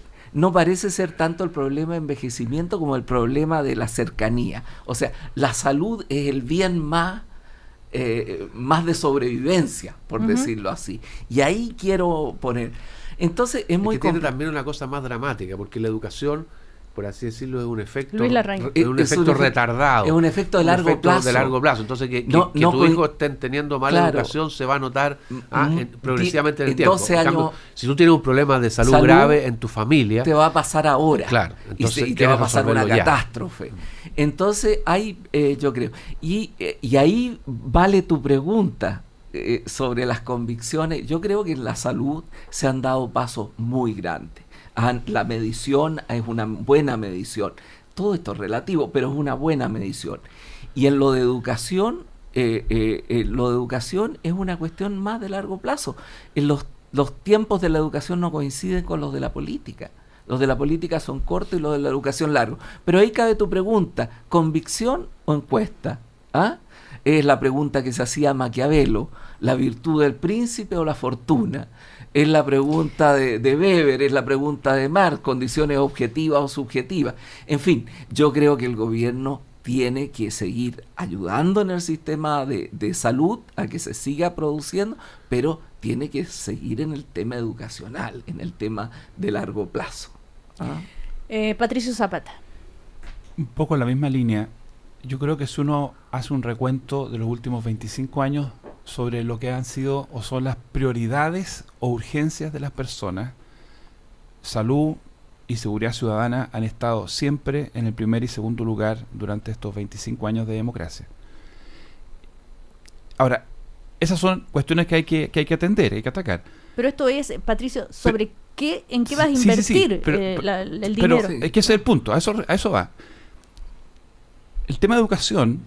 tanto el problema de envejecimiento como el problema de la cercanía. O sea, la salud es el bien más de sobrevivencia, por decirlo así. Y ahí quiero poner. Entonces es muy tiene también una cosa más dramática, porque la educación, por así decirlo, es un efecto retardado. Es un efecto de largo plazo. Entonces, que tus hijos estén teniendo mala educación se va a notar progresivamente en el tiempo. En cambio, si tú tienes un problema de salud grave en tu familia, te va a pasar ahora. Claro. Entonces, y te va a pasar una catástrofe. Entonces, yo creo. Y ahí vale tu pregunta sobre las convicciones. Yo creo que en la salud se han dado pasos muy grandes. La medición es una buena medición. Todo esto es relativo, pero es una buena medición. Y en lo de educación, es una cuestión más de largo plazo. Los tiempos de la educación no coinciden con los de la política. Los de la política son cortos y los de la educación largos. Pero ahí cabe tu pregunta: ¿convicción o encuesta? Es la pregunta que se hacía Maquiavelo: ¿la virtud del príncipe o la fortuna? Es la pregunta de Weber, es la pregunta de Marx: condiciones objetivas o subjetivas. En fin, yo creo que el gobierno tiene que seguir ayudando en el sistema de salud a que se siga produciendo, pero tiene que seguir en el tema educacional, en el tema de largo plazo. Patricio Zapata. Un poco en la misma línea. Yo creo que si uno hace un recuento de los últimos 25 años sobre lo que han sido o son las prioridades o urgencias de las personas, salud y seguridad ciudadana han estado siempre en el primer y segundo lugar durante estos 25 años de democracia. Ahora, esas son cuestiones que hay que atender, hay que atacar. Pero esto es, Patricio, sobre en qué vas a invertir el dinero. Pero es que ese es el punto, a eso va. El tema de educación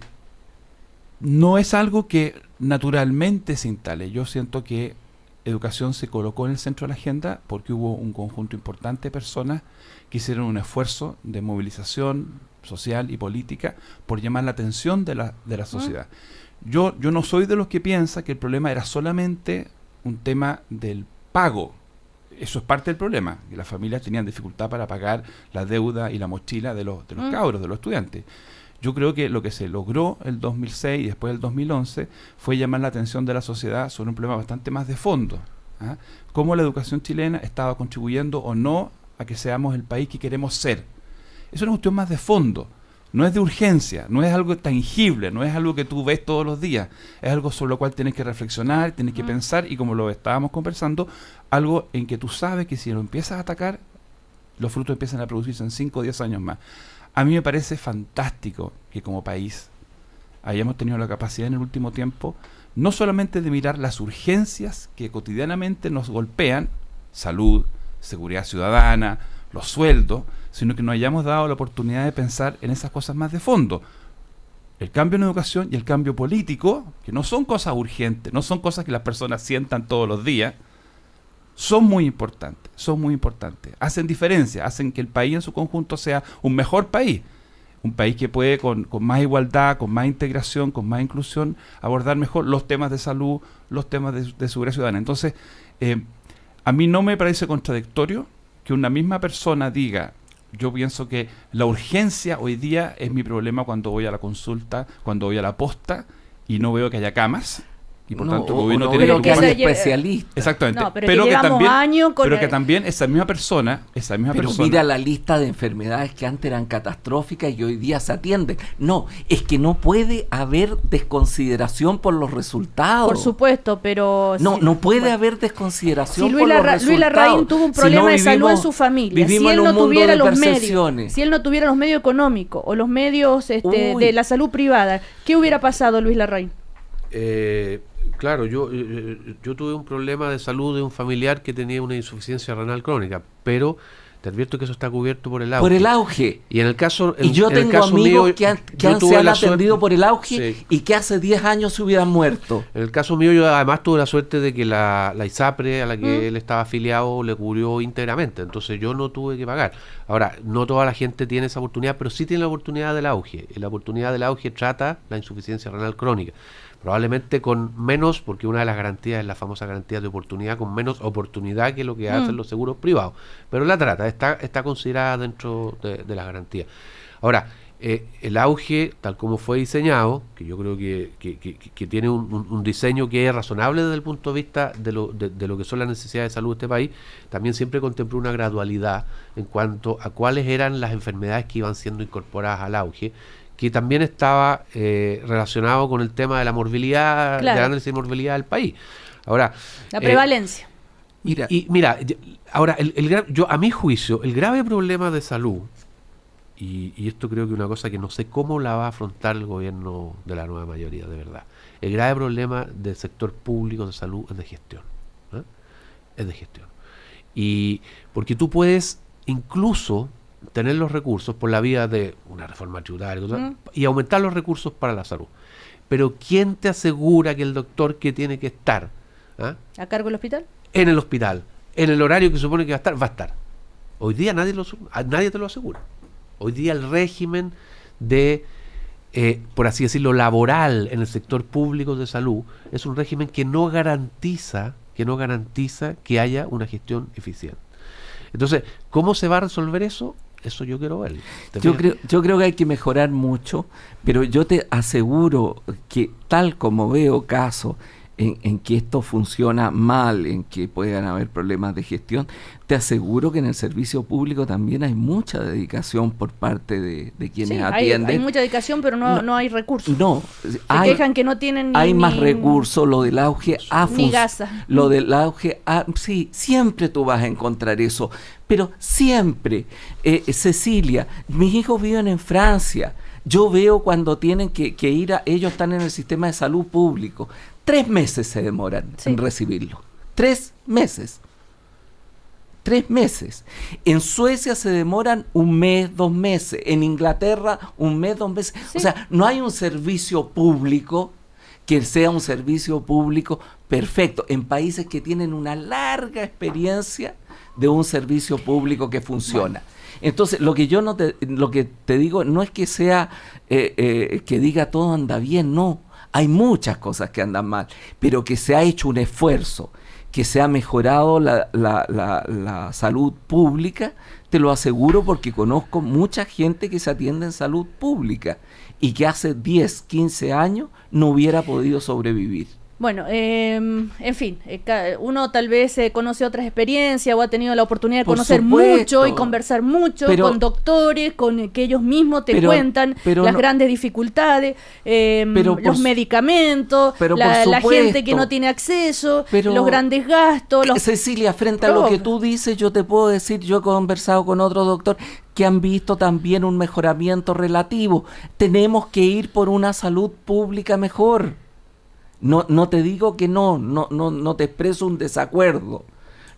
no es algo que naturalmente se instale. Yo siento que educación se colocó en el centro de la agenda porque hubo un conjunto importante de personas que hicieron un esfuerzo de movilización social y política por llamar la atención de la sociedad. Yo no soy de los que piensa que el problema era solamente un tema del pago. Eso es parte del problema, que las familias tenían dificultad para pagar la deuda y la mochila de los cabros, de los estudiantes. Yo creo que lo que se logró el 2006 y después el 2011 fue llamar la atención de la sociedad sobre un problema bastante más de fondo. Cómo la educación chilena estaba contribuyendo o no a que seamos el país que queremos ser. Es una cuestión más de fondo, no es de urgencia, no es algo tangible, no es algo que tú ves todos los días, es algo sobre lo cual tienes que reflexionar, tienes que pensar, y como lo estábamos conversando, algo en que tú sabes que si lo empiezas a atacar, los frutos empiezan a producirse en 5 o 10 años más. A mí me parece fantástico que como país hayamos tenido la capacidad en el último tiempo no solamente de mirar las urgencias que cotidianamente nos golpean, salud, seguridad ciudadana, los sueldos, sino que nos hayamos dado la oportunidad de pensar en esas cosas más de fondo. El cambio en educación y el cambio político, que no son cosas urgentes, no son cosas que las personas sientan todos los días, son muy importantes, hacen diferencia, hacen que el país en su conjunto sea un mejor país, un país que puede con más igualdad, con más integración, con más inclusión, abordar mejor los temas de salud, los temas de seguridad ciudadana. Entonces, a mí no me parece contradictorio que una misma persona diga: yo pienso que la urgencia hoy día es mi problema cuando voy a la consulta, cuando voy a la posta y no veo que haya camas. Y por tanto el gobierno tiene que ocupar especialistas. Exactamente. No, pero que también esa misma persona mira la lista de enfermedades que antes eran catastróficas y hoy día se atienden. No, es que no puede haber desconsideración por los resultados. Por supuesto, pero no puede haber desconsideración por los resultados. Luis Larraín tuvo un problema de salud en su familia. Si él no tuviera los medios económicos o los medios de la salud privada, ¿qué hubiera pasado, Luis Larraín? Claro, yo tuve un problema de salud de un familiar que tenía una insuficiencia renal crónica, pero te advierto que eso está cubierto por el auge. Por el auge. Y en el caso y yo tengo amigos que se han atendido por el auge, sí, y que hace 10 años se hubieran muerto. En el caso mío, yo además tuve la suerte de que la ISAPRE a la que él estaba afiliado le cubrió íntegramente, entonces yo no tuve que pagar. Ahora, no toda la gente tiene esa oportunidad, pero sí tiene la oportunidad del auge. Y la oportunidad del auge trata la insuficiencia renal crónica. Probablemente con menos, porque una de las garantías es la famosa garantía de oportunidad, con menos oportunidad que lo que hacen los seguros privados. Pero la trata, está considerada dentro de las garantías. Ahora, el auge, tal como fue diseñado, que yo creo que tiene un diseño que es razonable desde el punto de vista de lo que son las necesidades de salud de este país, también siempre contempló una gradualidad en cuanto a cuáles eran las enfermedades que iban siendo incorporadas al auge, que también estaba relacionado con el tema de la morbilidad, claro, del análisis de morbilidad del país. Ahora, la prevalencia. Mira, ahora, yo a mi juicio, el grave problema de salud, y esto creo que es una cosa que no sé cómo la va a afrontar el gobierno de la nueva mayoría, de verdad. El grave problema del sector público de salud es de gestión. Es de gestión. Y porque tú puedes incluso tener los recursos por la vía de una reforma tributaria y aumentar los recursos para la salud. Pero ¿quién te asegura que el doctor que tiene que estar a cargo del hospital? En el hospital, en el horario que supone que va a estar? Hoy día nadie te lo asegura. Hoy día el régimen de, por así decirlo, laboral en el sector público de salud es un régimen que no garantiza que haya una gestión eficiente. Entonces, ¿cómo se va a resolver eso? Eso yo quiero ver. Yo creo que hay que mejorar mucho, pero yo te aseguro que tal como veo casos en que esto funciona mal, en que puedan haber problemas de gestión, te aseguro que en el servicio público también hay mucha dedicación por parte de quienes atienden. Hay mucha dedicación, pero no hay recursos. No, se quejan que no tienen hay más recursos. Lo del auge ni gasa. Lo del auge, sí, siempre tú vas a encontrar eso, pero siempre, Cecilia, mis hijos viven en Francia. Yo veo cuando tienen que ir ellos están en el sistema de salud público. 3 meses se demoran en recibirlo. 3 meses. 3 meses. En Suecia se demoran 1 mes, 2 meses. En Inglaterra 1 mes, 2 meses. Sí. O sea, no hay un servicio público que sea un servicio público perfecto. En países que tienen una larga experiencia de un servicio público que funciona. Bueno. Entonces, lo que te digo no es que sea que diga todo anda bien, no. Hay muchas cosas que andan mal, pero que se ha hecho un esfuerzo, que se ha mejorado la salud pública, te lo aseguro porque conozco mucha gente que se atiende en salud pública y que hace 10, 15 años no hubiera podido sobrevivir. Bueno, en fin, uno tal vez conoce otras experiencias o ha tenido la oportunidad de conocer mucho y conversar mucho con doctores, con que ellos mismos te cuentan las grandes dificultades, los medicamentos, la gente que no tiene acceso, los grandes gastos. Cecilia, frente a lo que tú dices, yo te puedo decir, yo he conversado con otro doctor que han visto también un mejoramiento relativo. Tenemos que ir por una salud pública mejor. No te digo que no te expreso un desacuerdo.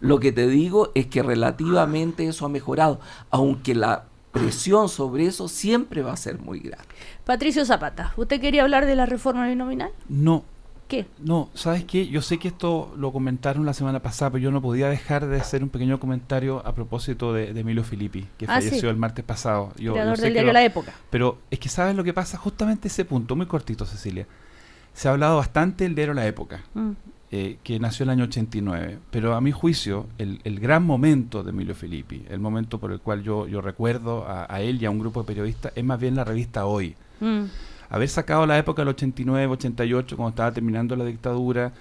Lo que te digo es que relativamente eso ha mejorado, aunque la presión sobre eso siempre va a ser muy grande. Patricio Zapata, ¿usted quería hablar de la reforma binominal? No. ¿Qué? No, ¿sabes qué? Yo sé que esto lo comentaron la semana pasada, pero yo no podía dejar de hacer un pequeño comentario a propósito de Emilio Filippi, que falleció el martes pasado. Creador del diario La Época. Pero es que ¿sabes lo que pasa? Justamente ese punto, muy cortito, Cecilia. Se ha hablado bastante del diario La Época, que nació en el año 89, pero a mi juicio, el gran momento de Emilio Filippi, el momento por el cual yo recuerdo a él y a un grupo de periodistas, es más bien la revista Hoy. Haber sacado La Época del 89, 88, cuando estaba terminando la dictadura,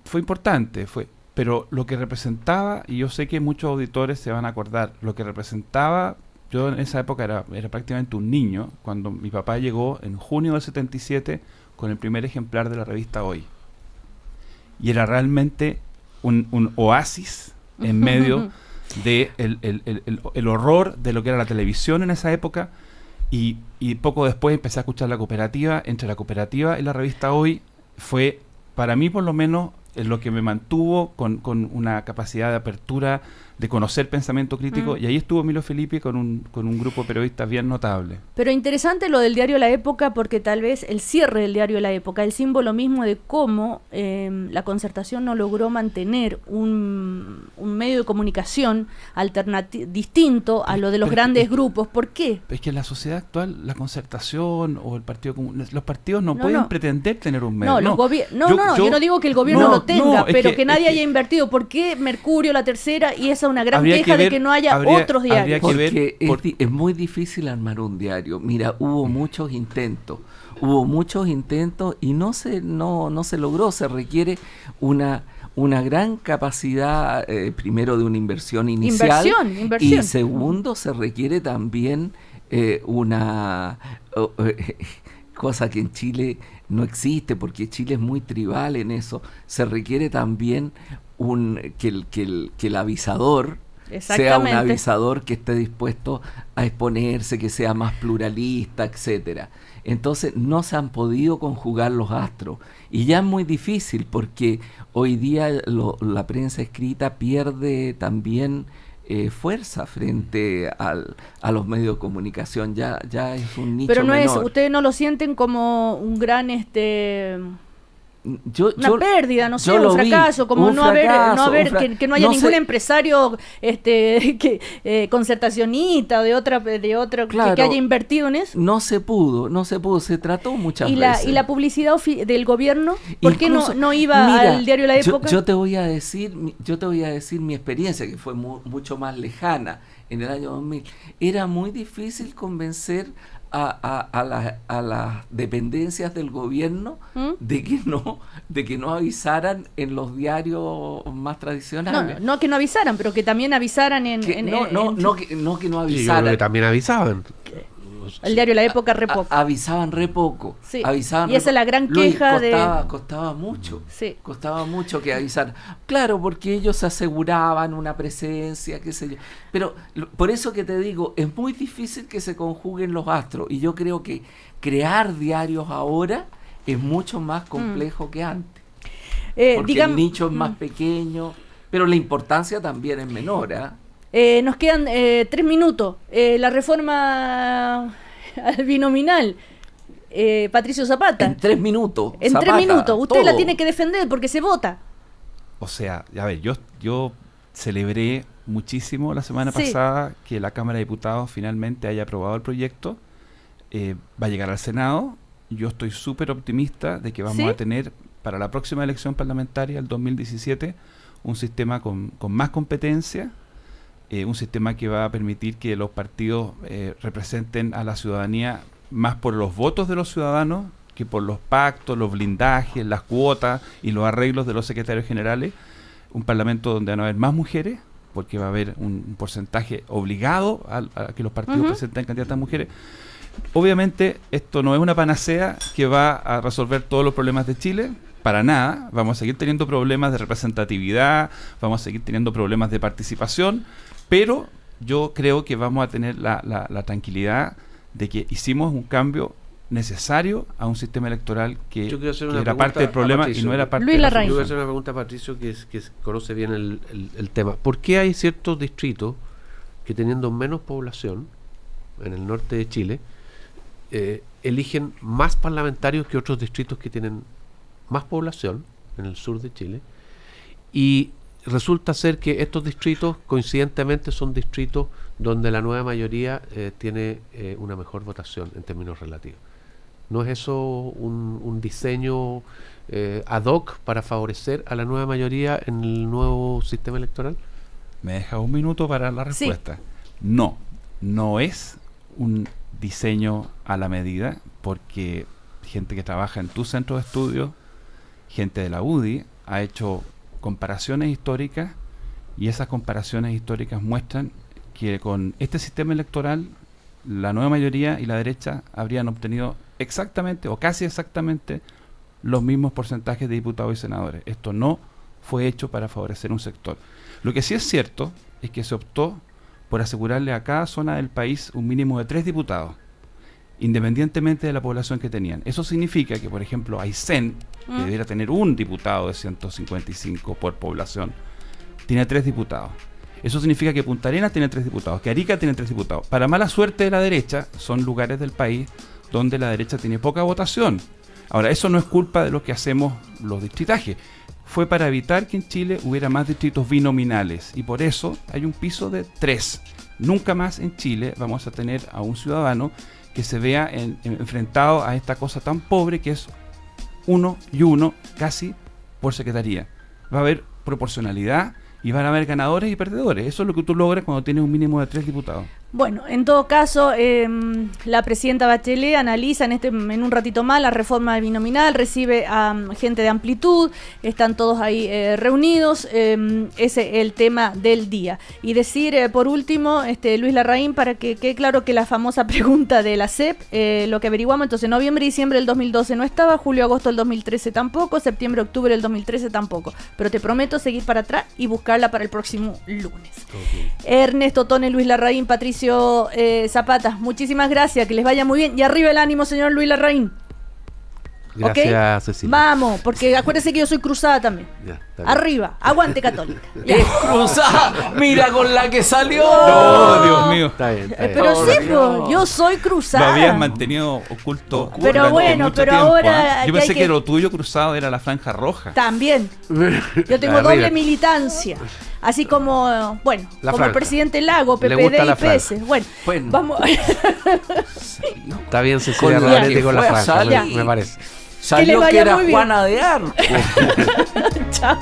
fue importante, pero lo que representaba, y yo sé que muchos auditores se van a acordar, lo que representaba, yo en esa época era prácticamente un niño, cuando mi papá llegó en junio del 77 con el primer ejemplar de la revista Hoy. Y era realmente un oasis en medio de el horror de lo que era la televisión en esa época. Y poco después empecé a escuchar La Cooperativa. Entre La Cooperativa y la revista Hoy fue, para mí por lo menos, lo que me mantuvo con una capacidad de apertura, de conocer pensamiento crítico, y ahí estuvo Emilio Filippi con un grupo de periodistas bien notable. Pero interesante lo del diario La Época, porque tal vez el cierre del diario La Época, el símbolo mismo de cómo la Concertación no logró mantener un medio de comunicación distinto a lo de los grandes grupos. ¿Por qué? Es que en la sociedad actual, la Concertación o el Partido Comunista, los partidos no pueden pretender tener un medio. Yo no digo que el gobierno lo tenga, pero que nadie haya invertido. ¿Por qué Mercurio, La Tercera, y esa una gran queja de que no haya otros diarios? Porque es muy difícil armar un diario. Mira, hubo muchos intentos y no se logró. Se requiere una gran capacidad, primero, de una inversión inicial, y segundo, se requiere también una cosa que en Chile no existe, porque Chile es muy tribal en eso. Se requiere también que el avisador sea un avisador que esté dispuesto a exponerse, que sea más pluralista, etcétera. Entonces no se han podido conjugar los astros, y ya es muy difícil, porque hoy día la prensa escrita pierde también fuerza frente a los medios de comunicación. Ya es un nicho pero menor. ¿Ustedes no lo sienten como un gran una pérdida, no sé, un fracaso, como que no haya ningún empresario concertacionista de otra claro, que haya invertido en eso? No se pudo, se trató muchas veces. ¿Y la publicidad del gobierno? ¿Por qué no iba al diario La Época? Yo te voy a decir mi experiencia, que fue mucho más lejana, en el año 2000. Era muy difícil convencer a las dependencias del gobierno de que no avisaran en los diarios más tradicionales. No que no avisaran, pero que también avisaran que no avisaran. Sí, yo creo que también avisaban. El diario La Época re poco. Avisaban re poco. Sí. Y esa es la gran queja costaba mucho. Sí. Costaba mucho que avisaran. Claro, porque ellos aseguraban una presencia, qué sé yo. Pero por eso que te digo, es muy difícil que se conjuguen los astros. Y yo creo que crear diarios ahora es mucho más complejo que antes. Porque el nicho es más pequeño, pero la importancia también es menor, nos quedan 3 minutos. La reforma binominal, Patricio Zapata. En 3 minutos. En Zapata, 3 minutos. Usted todo la tiene que defender porque se vota. O sea, a ver, yo celebré muchísimo la semana pasada que la Cámara de Diputados finalmente haya aprobado el proyecto. Va a llegar al Senado. Yo estoy súper optimista de que vamos a tener para la próxima elección parlamentaria, el 2017, un sistema con más competencia. Un sistema que va a permitir que los partidos representen a la ciudadanía más por los votos de los ciudadanos que por los pactos, los blindajes, las cuotas y los arreglos de los secretarios generales. Un parlamento donde van a haber más mujeres, porque va a haber un porcentaje obligado a que los partidos presenten candidatas mujeres. Obviamente esto no es una panacea que va a resolver todos los problemas de Chile, para nada. Vamos a seguir teniendo problemas de representatividad, vamos a seguir teniendo problemas de participación, pero yo creo que vamos a tener la tranquilidad de que hicimos un cambio necesario a un sistema electoral que Yo quiero hacer que una era pregunta parte del a problema y Patricio. no era parte Luis de la Larraín. Yo voy a solución. hacer una pregunta a Patricio que conoce bien el tema. ¿Por qué hay ciertos distritos que, teniendo menos población en el norte de Chile, eligen más parlamentarios que otros distritos que tienen más población en el sur de Chile? Y resulta ser que estos distritos, coincidentemente, son distritos donde la nueva mayoría tiene una mejor votación en términos relativos. ¿No es eso un diseño ad hoc para favorecer a la nueva mayoría en el nuevo sistema electoral? ¿Me deja un minuto para la Sí. respuesta? No, no es un diseño a la medida, porque gente que trabaja en tu centro de estudio, gente de la UDI, ha hecho comparaciones históricas, y esas comparaciones históricas muestran que con este sistema electoral la nueva mayoría y la derecha habrían obtenido exactamente o casi exactamente los mismos porcentajes de diputados y senadores. Esto no fue hecho para favorecer un sector. Lo que sí es cierto es que se optó por asegurarle a cada zona del país un mínimo de 3 diputados, independientemente de la población que tenían. Eso significa que, por ejemplo, Aysén, que debiera tener un diputado de 155 por población, tiene 3 diputados. Eso significa que Punta Arenas tiene 3 diputados, que Arica tiene 3 diputados. Para mala suerte de la derecha, son lugares del país donde la derecha tiene poca votación. Ahora, eso no es culpa de lo que hacemos los distritajes. Fue para evitar que en Chile hubiera más distritos binominales, y por eso hay un piso de 3. Nunca más en Chile vamos a tener a un ciudadano que se vea enfrentado a esta cosa tan pobre que es 1 y 1 casi por secretaría. Va a haber proporcionalidad y van a haber ganadores y perdedores. Eso es lo que tú logras cuando tienes un mínimo de 3 diputados. Bueno, en todo caso, la presidenta Bachelet analiza en un ratito más la reforma binominal, recibe a gente de Amplitud, están todos ahí reunidos, ese es el tema del día. Y decir, por último, Luis Larraín, para que quede claro que la famosa pregunta de la CEP, lo que averiguamos, entonces noviembre y diciembre del 2012 no estaba, julio-agosto del 2013 tampoco, septiembre-octubre del 2013 tampoco, pero te prometo seguir para atrás y buscarla para el próximo lunes. Okay. Ernesto Tone, Luis Larraín, Patricio Zapata, muchísimas gracias, que les vaya muy bien y arriba el ánimo, señor Luis Larraín. Gracias, ¿Okay? Cecilia. Vamos, porque acuérdense que yo soy cruzada también. Ya, está bien. Arriba, aguante Católica. Ya. ¡Es cruzada! ¡Mira con la que salió! ¡Oh, Dios mío! Está bien, está bien. Pero Oh, sí, Dios. po, yo soy Lo cruzada. habías mantenido oculto. Pero durante bueno, mucho pero tiempo, ahora ¿eh? Yo que hay pensé que- que lo tuyo cruzado era la franja roja. También. Yo tengo Arriba. doble militancia. Así como, bueno, La como franja. el presidente Lago, Le PPD gusta y la franja. PS. Bueno, Bueno. vamos. Está bien, Cecilia Con la Rodríguez que con la fue a franja, salir. me parece. Que le Salió que vaya era muy bien. Juana de Arco. Chao.